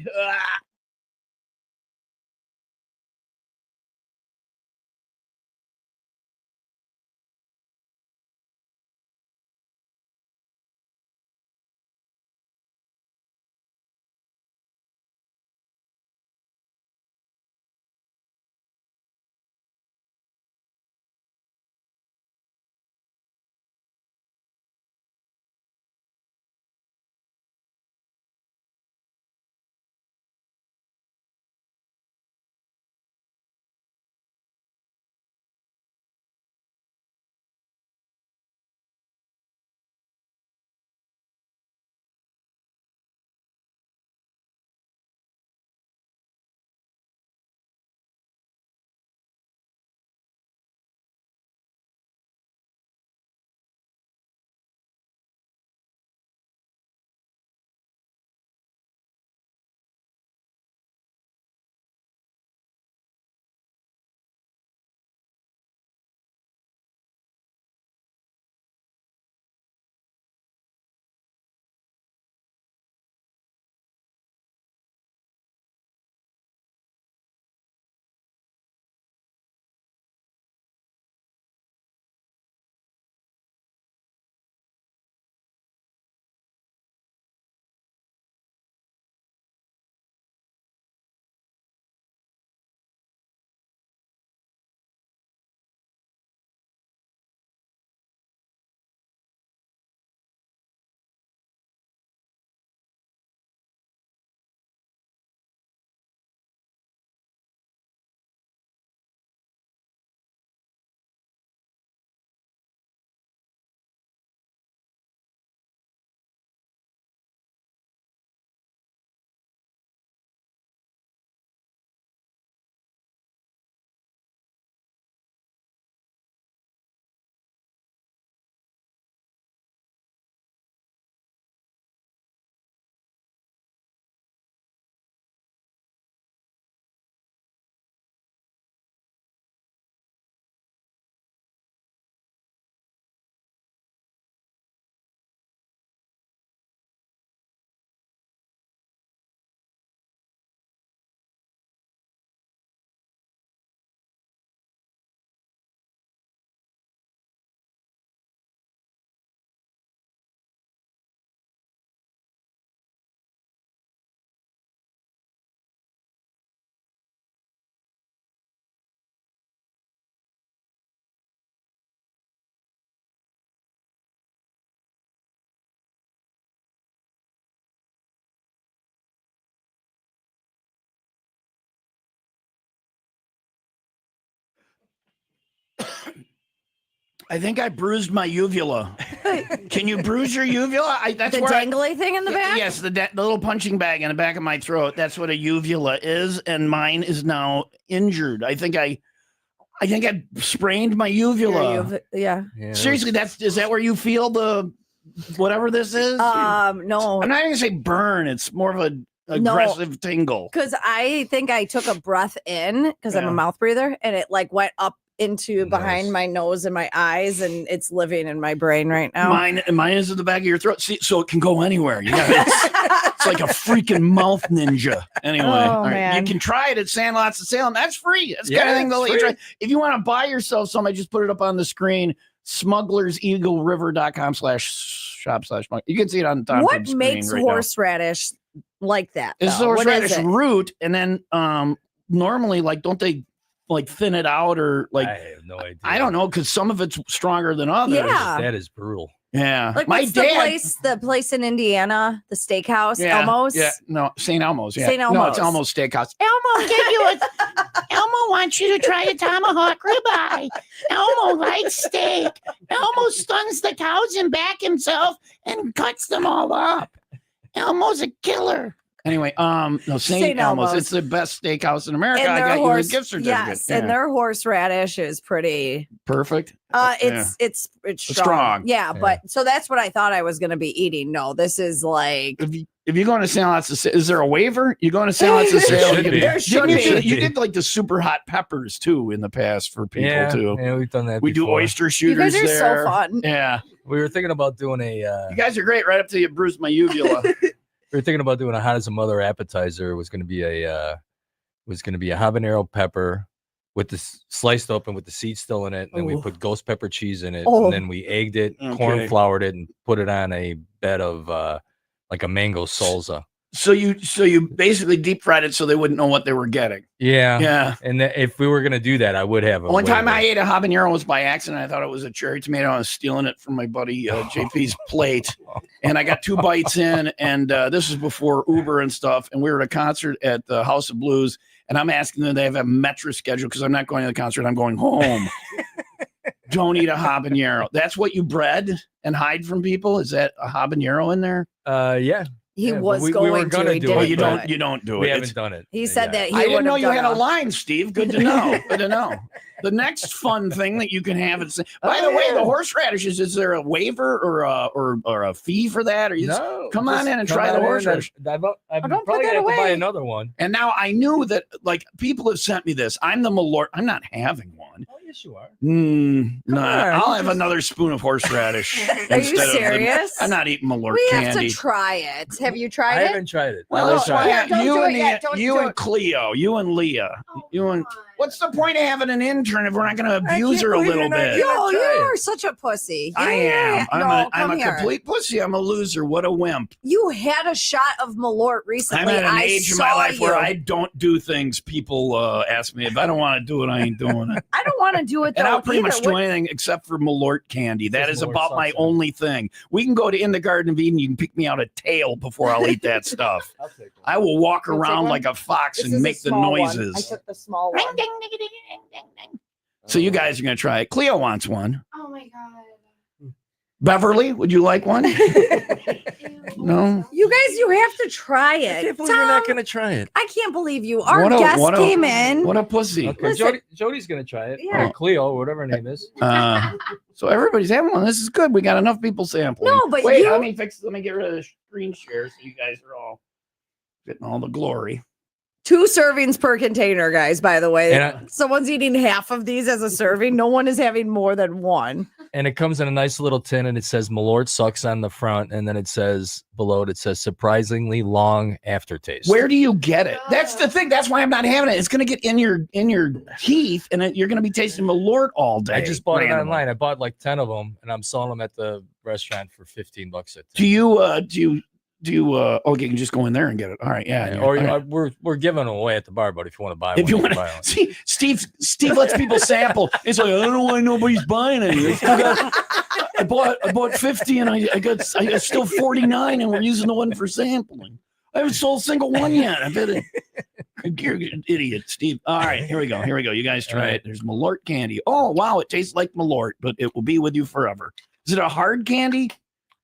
I think I bruised my uvula. Can you bruise your uvula? That's the where dangly thing in the back? Yes, the little punching bag in the back of my throat. That's what a uvula is, and mine is now injured. I think I sprained my uvula. Yeah. Seriously, is that where you feel the whatever this is? No. I'm not gonna say burn. It's more of a aggressive tingle. Because I think I took a breath in because I'm a mouth breather, and it like went up into behind my nose and my eyes, and it's living in my brain right now. Mine is in the back of your throat. See, so it can go anywhere. It's like a freaking mouth ninja. Anyway, all right. You can try it at Sandlots of Salem. That's free. That's the kind of thing they'll let you try. If you want to buy yourself some, I just put it up on the screen. SmugglersEagleRiver.com/shop/. You can see it on the top. What makes horseradish like that? It's the horseradish root, and then normally, like, don't they like thin it out or like? I have no idea. I don't know, because some of it's stronger than others. Yeah, that is brutal. Yeah, like my dad, the place in Indiana, the steakhouse, Elmo's. Yeah, no, St. Elmo's. Yeah, St. Elmo's. No, it's Elmo's Steakhouse. Elmo, Elmo wants you to try a tomahawk ribeye. Elmo likes steak. Elmo stuns the cows and back himself and cuts them all up. Elmo's a killer. Anyway, no, St. Elmo's. It's the best steakhouse in America. I got you a gift certificate. Yes, and their horseradish is pretty perfect. It's strong. Yeah, but so that's what I thought I was going to be eating. No, this is like if you go to Sandlots, is there a waiver? You going to Sandlots of Salem? There should be. You did like the super hot peppers too in the past for people too. Yeah, we've done that. We do oyster shooters. You guys are there. so fun. Yeah, we were thinking about doing a. You guys are great, right up till you bruised my uvula. We were thinking about doing a hot as a mother appetizer. It was going to be a habanero pepper with the sliced open with the seeds still in it. And then we put ghost pepper cheese in it. And then we egged it, corn floured it, and put it on a bed of like a mango salsa. So you basically deep fried it so they wouldn't know what they were getting. Yeah. Yeah. And if we were going to do that, I would have a one time I ate a habanero was by accident. I thought it was a cherry tomato. I was stealing it from my buddy JP's plate. And I got 2 bites in, and this was before Uber and stuff. And we were at a concert at the House of Blues, and I'm asking them, they have a Metro schedule because I'm not going to the concert. I'm going home. Don't eat a habanero. That's what you bred and hide from people? Is that a habanero in there? Yeah. He was going to. He do it. You don't do it. We haven't done it. He said that he I didn't know you had a a line, Steve. Good to know. Good to know. The next fun thing that you can have is, by the way, the horseradishes. Is there a waiver or a fee for that? Or you come on in and try the horseradish. I'm probably gonna have to buy another one. And now I knew that, like, people have sent me this. I'm the Malort. I'm not having one. Oh yes, you are. No, I'll have another spoon of horseradish. Are you serious? I'm not eating Malort we candy. Have to try it. Have you tried I it? haven't tried it. Well, that's why you and it. Cleo, you and Leah, you and. What's the point of having an intern if we're not going to abuse her a little bit? Yo, you're such a pussy. I am. I'm a here. complete pussy. I'm a loser. What a wimp. You had a shot of Malort recently. I'm at an age in my life where I don't do things people ask me. If I don't want to do it, I ain't doing it. I don't want to do it, though. And I'll pretty much do anything except for Malort candy. That is about my only thing. We can go to In the Garden of Eden. You can pick me out a tail before I'll eat that stuff. I will walk around like a fox and make the noises. I took the small one. So you guys are going to try it. Cleo wants one. Oh my God. Beverly, would you like one? No. You guys, you have to try it. I can't believe you're not going to try it. I can't believe you. Our guest came in. What a pussy. Okay, Jody's going to try it. Yeah. Or Cleo, whatever her name is. So everybody's having one. This is good. We got enough people sampling. No, but wait, let me get rid of the screen share so you guys are all getting all the glory. 2 servings per container, guys, by the way. And someone's eating half of these as a serving. No one is having more than one. And it comes in a nice little tin, and it says Malort sucks on the front, and then it says below it says surprisingly long aftertaste. Where do you get it? That's the thing. That's why I'm not having it. It's going to get in your teeth, and you're going to be tasting Malort all day. I just bought it online. I bought like 10 of them, and I'm selling them at the restaurant for $15 a tin. Do you you can just go in there and get it. All right, yeah. Or we're giving them away at the bar, but if you want to buy one, you want to see, Steve lets people sample. It's like, I don't know why nobody's buying any. I bought 50 and I got still 49, and we're using the one for sampling. I haven't sold a single one yet. I bet it. You're an idiot, Steve. All right, here we go. You guys try it. There's Malort candy. Oh, wow, it tastes like Malort, but it will be with you forever. Is it a hard candy? Do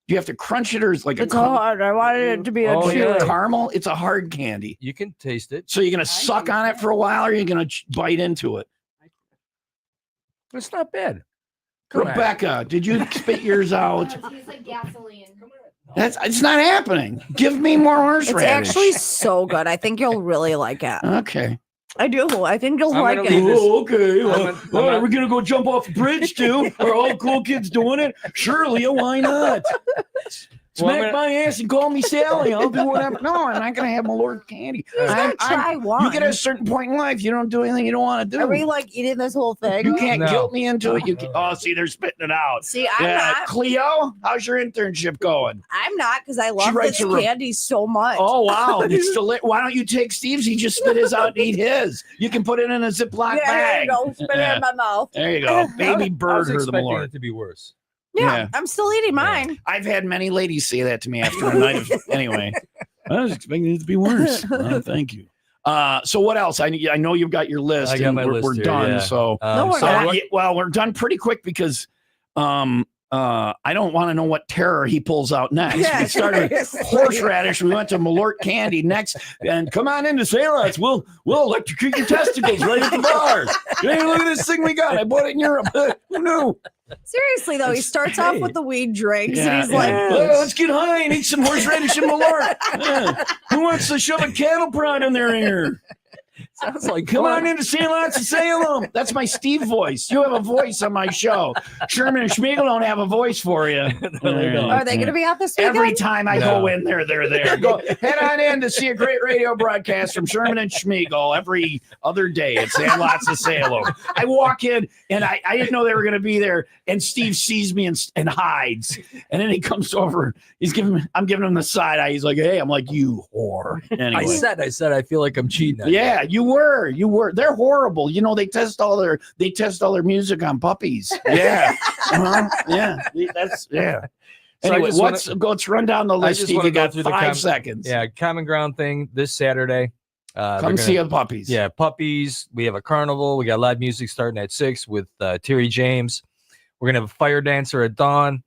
you have to crunch it, or is it like it's hard? I wanted it to be a caramel. It's a hard candy. You can taste it. So you're gonna suck on it for a while, or are you gonna bite into it? It's not bad. Rebecca, did you spit yours out? It's like gasoline. It's not happening. Give me more horseradish. It's actually so good. I think you'll really like it. Okay. I do. I think you'll like it. Oh, okay. We're going to go jump off a bridge, too? Are all cool kids doing it? Sure, Leah, why not? Smack my ass and call me Sally. I'll do whatever. No, I'm not going to have Malort candy. Try one. You get a certain point in life, you don't do anything you don't want to do. Are we like eating this whole thing? You can't guilt me into it. See, they're spitting it out. See, I'm not. Cleo, how's your internship going? I'm not, because I love this candy so much. Oh, wow. Why don't you take Steve's? He just spit his out and eat his. You can put it in a Ziploc bag. There you go. Spit it in my mouth. There you go. Baby bird. I was expecting it to be worse. Yeah, I'm still eating mine. I've had many ladies say that to me after a night of anyway. I was expecting it to be worse. Thank you. So what else? I know you've got your list. I got my list. We're here, done. Yeah. So we're done pretty quick because I don't want to know what terror he pulls out next. Yeah, we started horseradish. We went to Malort candy next, and come on into Sandlots. We'll electrocute your testicles right at the bar. Hey, look at this thing we got. I bought it in Europe. Who knew? Seriously though, he starts off with the weed drinks, and he's like, let's get high and eat some horseradish and Malort. Who wants to shove a cattle prod in their ear? Sounds like come on into Sandlots of Salem. That's my Steve voice. You have a voice on my show. Sherman and Schmiegel don't have a voice for you. Are they going to be out this weekend? Every time I go in there, they're there. Go head on in to see a great radio broadcast from Sherman and Schmiegel every other day at Sandlots of Salem. I walk in and I didn't know they were going to be there, and Steve sees me and hides, and then he comes over. I'm giving him the side eye. He's like, "Hey," I'm like, "You whore." Anyway. I said I feel like I'm cheating. Yeah, you were. They're horrible. You know, they test all their music on puppies. Yeah. Yeah. That's yeah. So anyway, let's run down the list. Steve, you got 5 seconds. Yeah, Common Ground thing this Saturday. Come see the puppies. Yeah, puppies. We have a carnival. We got live music starting at 6 with Terry James. We're gonna have a fire dancer at dawn.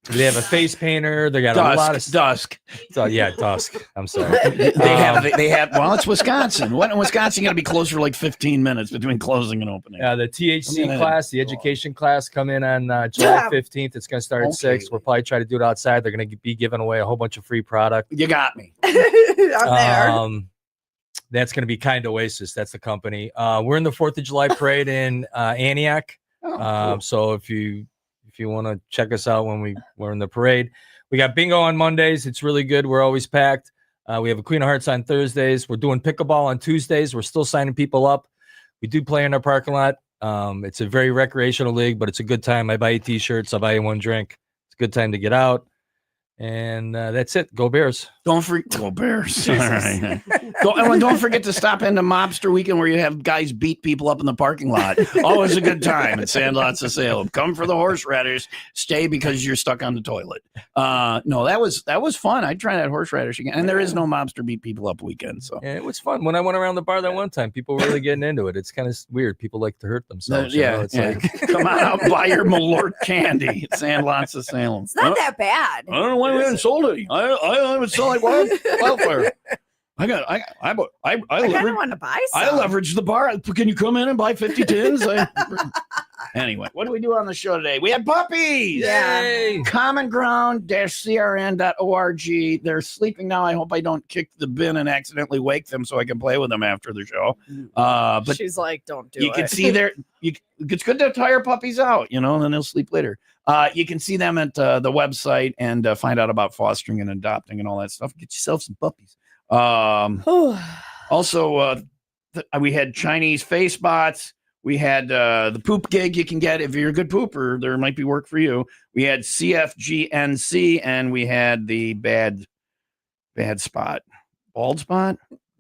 They have a face painter. They got a lot of dusk. So, yeah, dusk. I'm sorry. They have. Well, it's Wisconsin. When in Wisconsin, you got to be closer like 15 minutes between closing and opening. The THC class, the education class, come in on July 15th. It's going to start at 6. We'll probably try to do it outside. They're going to be giving away a whole bunch of free product. You got me. I'm there. That's going to be Kind Oasis. That's the company. We're in the 4th of July parade in Antioch. Cool. So if you want to check us out when we're in the parade, we got bingo on Mondays. It's really good. We're always packed. We have a Queen of Hearts on Thursdays. We're doing pickleball on Tuesdays. We're still signing people up. We do play in our parking lot. It's a very recreational league, but it's a good time. I buy you t-shirts. I'll buy you one drink. It's a good time to get out. And that's it. Go Bears. Don't forget. Go Bears. All right. Don't forget to stop into Mobster Weekend, where you have guys beat people up in the parking lot. Always a good time at Sandlots of Salem. Come for the horseradish. Stay because you're stuck on the toilet. No, that was fun. I'd try that horseradish again. And there is no Mobster beat people up weekend. So yeah, it was fun. When I went around the bar that one time, people were really getting into it. It's kind of weird. People like to hurt themselves. Like, come on out and buy your Malort candy at Sandlots of Salem. It's not that bad. I don't know why we haven't sold it. I haven't sold like wildfire. I kind of want to buy some. I leveraged the bar. Can you come in and buy 50 tins? Anyway, what do we do on the show today? We had puppies. Yay. Common Ground-crn.org. They're sleeping now. I hope I don't kick the bin and accidentally wake them so I can play with them after the show. But she's like, don't do it. You can see it's good to tire puppies out, and then they'll sleep later. You can see them at the website and find out about fostering and adopting and all that stuff. Get yourself some puppies. Also, we had Chinese face bots. We had the poop gig you can get if you're a good pooper. There might be work for you. We had CFGNC, and we had the bad spot. Bald spot?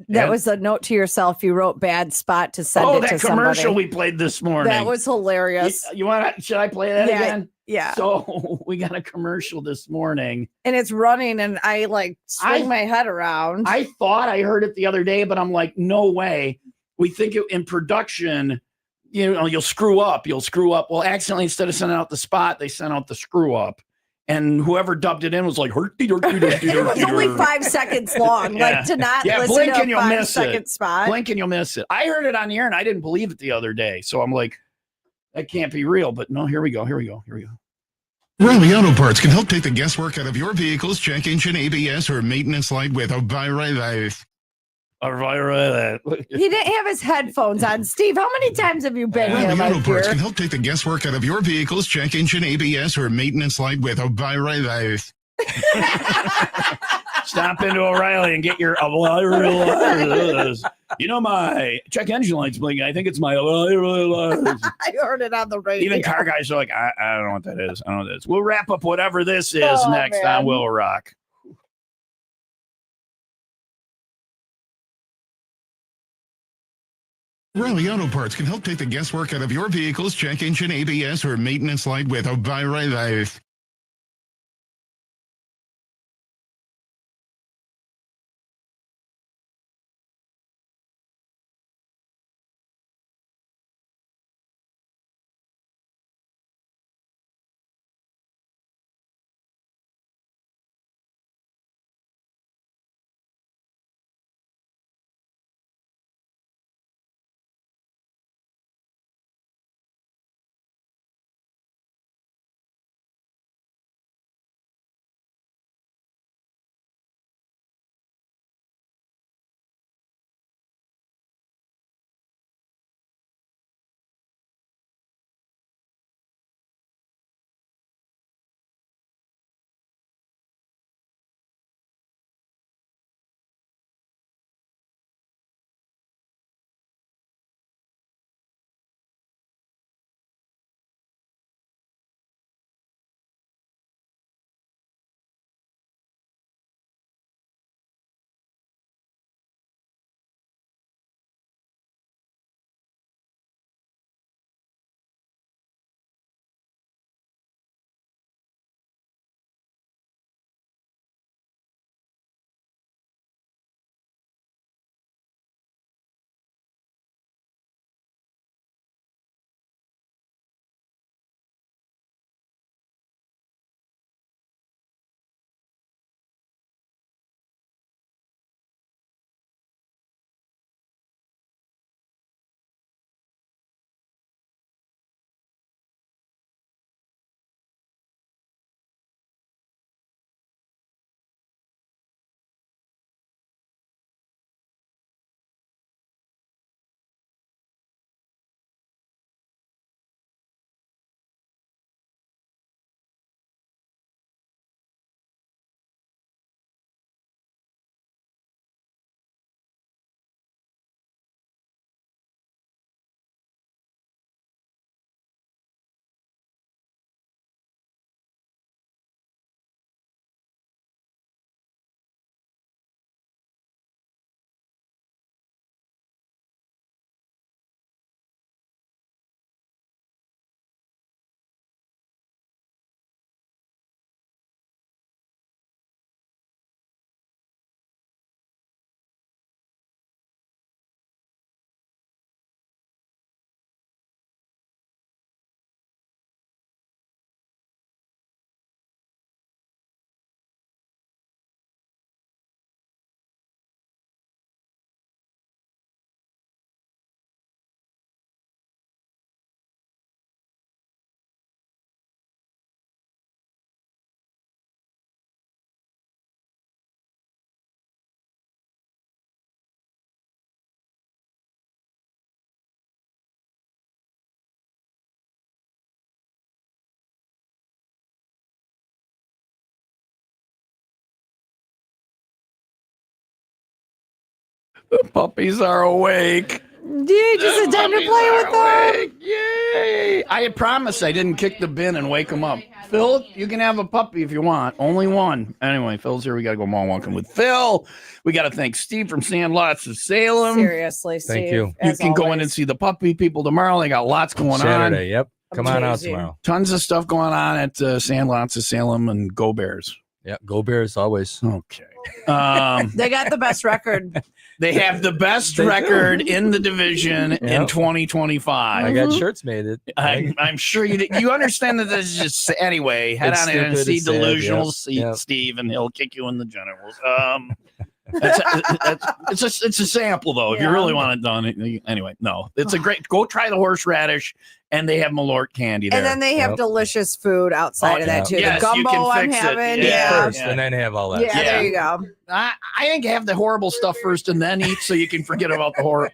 That was a note to yourself. You wrote bad spot to send it to that commercial somebody. we played this morning. That was hilarious. You want to? Should I play that again? Yeah. So we got a commercial this morning, and it's running, and I like swing my head around. I thought I heard it the other day, but I'm like, no way. We think in production, you'll screw up. Well, accidentally, instead of sending out the spot, they sent out the screw up. And whoever dubbed it in was like, it was only 5 seconds long. Like to not listen blink to and a you'll 5 miss second it. spot. Blink and you'll miss it. I heard it on the air and I didn't believe it the other day. So I'm like, that can't be real. But no, here we go. Riley Auto Parts can help take the guesswork out of your vehicle's check engine, ABS, or maintenance light with a WIIL. He didn't have his headphones on. Steve, how many times have you been here, Riley my Auto Parts dear? can help take the guesswork out of your vehicle's check engine, ABS, or maintenance light with a WIIL. Stop into O'Reilly and get your my check engine light's blinking. I think it's my I heard it on the radio. Even car guys are like, I don't know what that is. I don't know what that is. We'll wrap up whatever this is next man. on WIIL Rock. Riley Auto Parts can help take the guesswork out of your vehicle's check engine, ABS, or maintenance light with a WIIL. The puppies are awake. you just intend to play with them? Yay! I had promised I didn't kick the bin and wake them up. Phil, you can have a puppy if you want. Only one. Anyway, Phil's here. We got to go mall walking with Phil. We got to thank Steve from Sandlots of Salem. Seriously, Steve. Thank you. You can go in and see the puppy people tomorrow. They got lots going Saturday, on. yep. Come on out Amazing. tomorrow. Tons of stuff going on at Sandlots of Salem and Go Bears. Yep. Go Bears always. Okay. They got the best record. They have the best record in the division in 2025. I got shirts made. I'm sure you did. You understand that this is just anyway. Head It's on in and stupid, see it's sad, Delusional yep. Steve, and he'll kick you in the genitals. It's a sample though. If you really want it done, anyway, no, it's a great. Go try the horseradish, and they have Malort candy there. And then they have delicious food outside of that too. Yes, the you gumbo can I'm fix it. having. Yeah. First, and then have all that. Yeah, there you go. I think have the horrible stuff first, and then eat, so you can forget about the horror.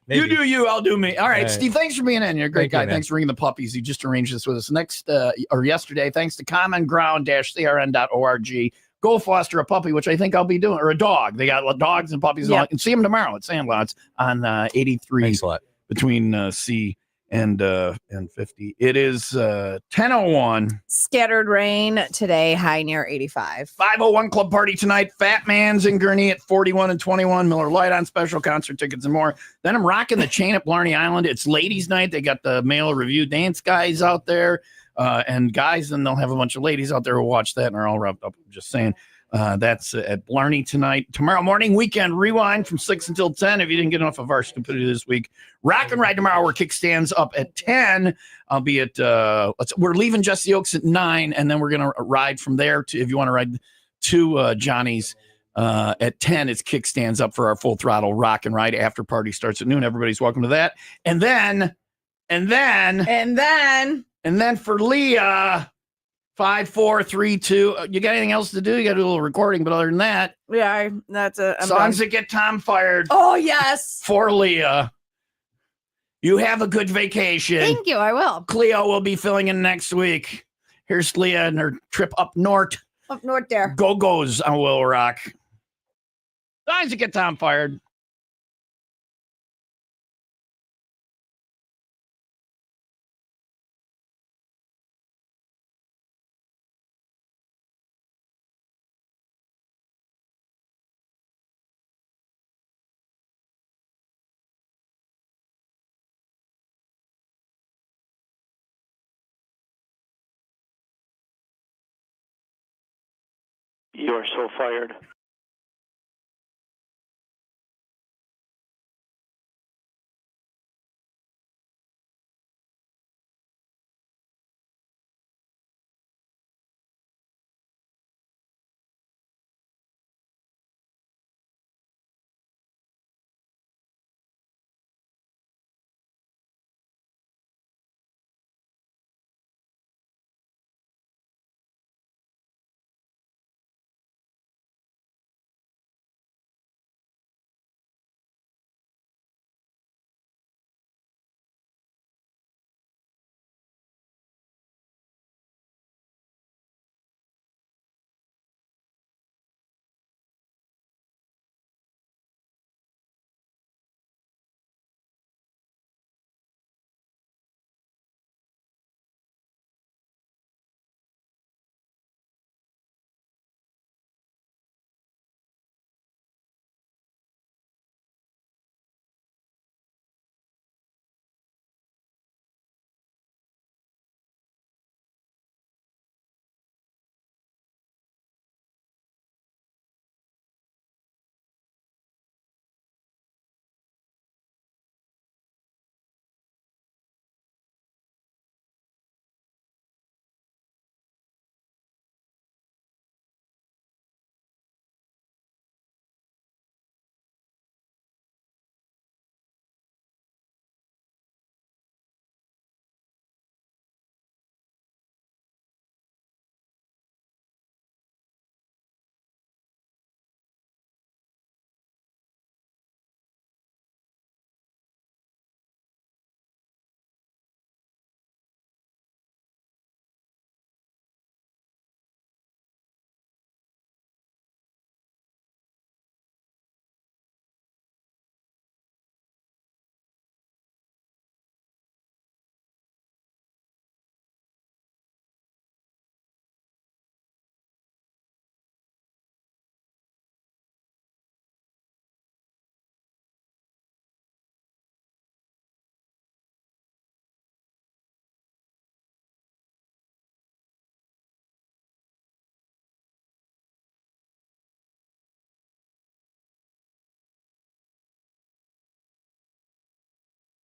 Maybe. You do you, I'll do me. All right, Steve, thanks for being in. You're a great guy. man. Thanks for bringing the puppies. You just arranged this with us yesterday. Thanks to commonground-crn.org. Go foster a puppy, which I think I'll be doing, or a dog. They got dogs and puppies. Yep. And see them tomorrow at Sandlots on 83 Thanks a lot. between C and 50. It is 10:01. Scattered rain today, high near 85. 501 Club Party tonight. Fat Man's in Gurnee at 41 and 21. Miller Lite on special, concert tickets and more. Then I'm rocking the chain at Blarney Island. It's ladies' night. They got the male review dance guys out there and guys, and they'll have a bunch of ladies out there who watch that and are all wrapped up. I'm just saying. That's at Blarney tonight. Tomorrow morning, weekend rewind from 6 until 10. If you didn't get enough of our stupidity this week, Rock and Ride tomorrow, where Kickstand's up at 10. I'll be at, we're leaving Jesse Oaks at 9, and then we're going to ride from there to, if you want to ride to Johnny's at 10, it's Kickstand's up for our full throttle Rock and Ride. After party starts at noon. Everybody's welcome to that. And then for Leah, 5, 4, 3, 2. You got anything else to do? You got to do a little recording, but other than that, Yeah, that's it. songs that get Tom fired. Oh, yes. For Leah. You have a good vacation. Thank you. I will. Cleo will be filling in next week. Here's Leah and her trip up north. Up north there. Go-Go's on Will Rock. Songs that get Tom fired. You are so fired.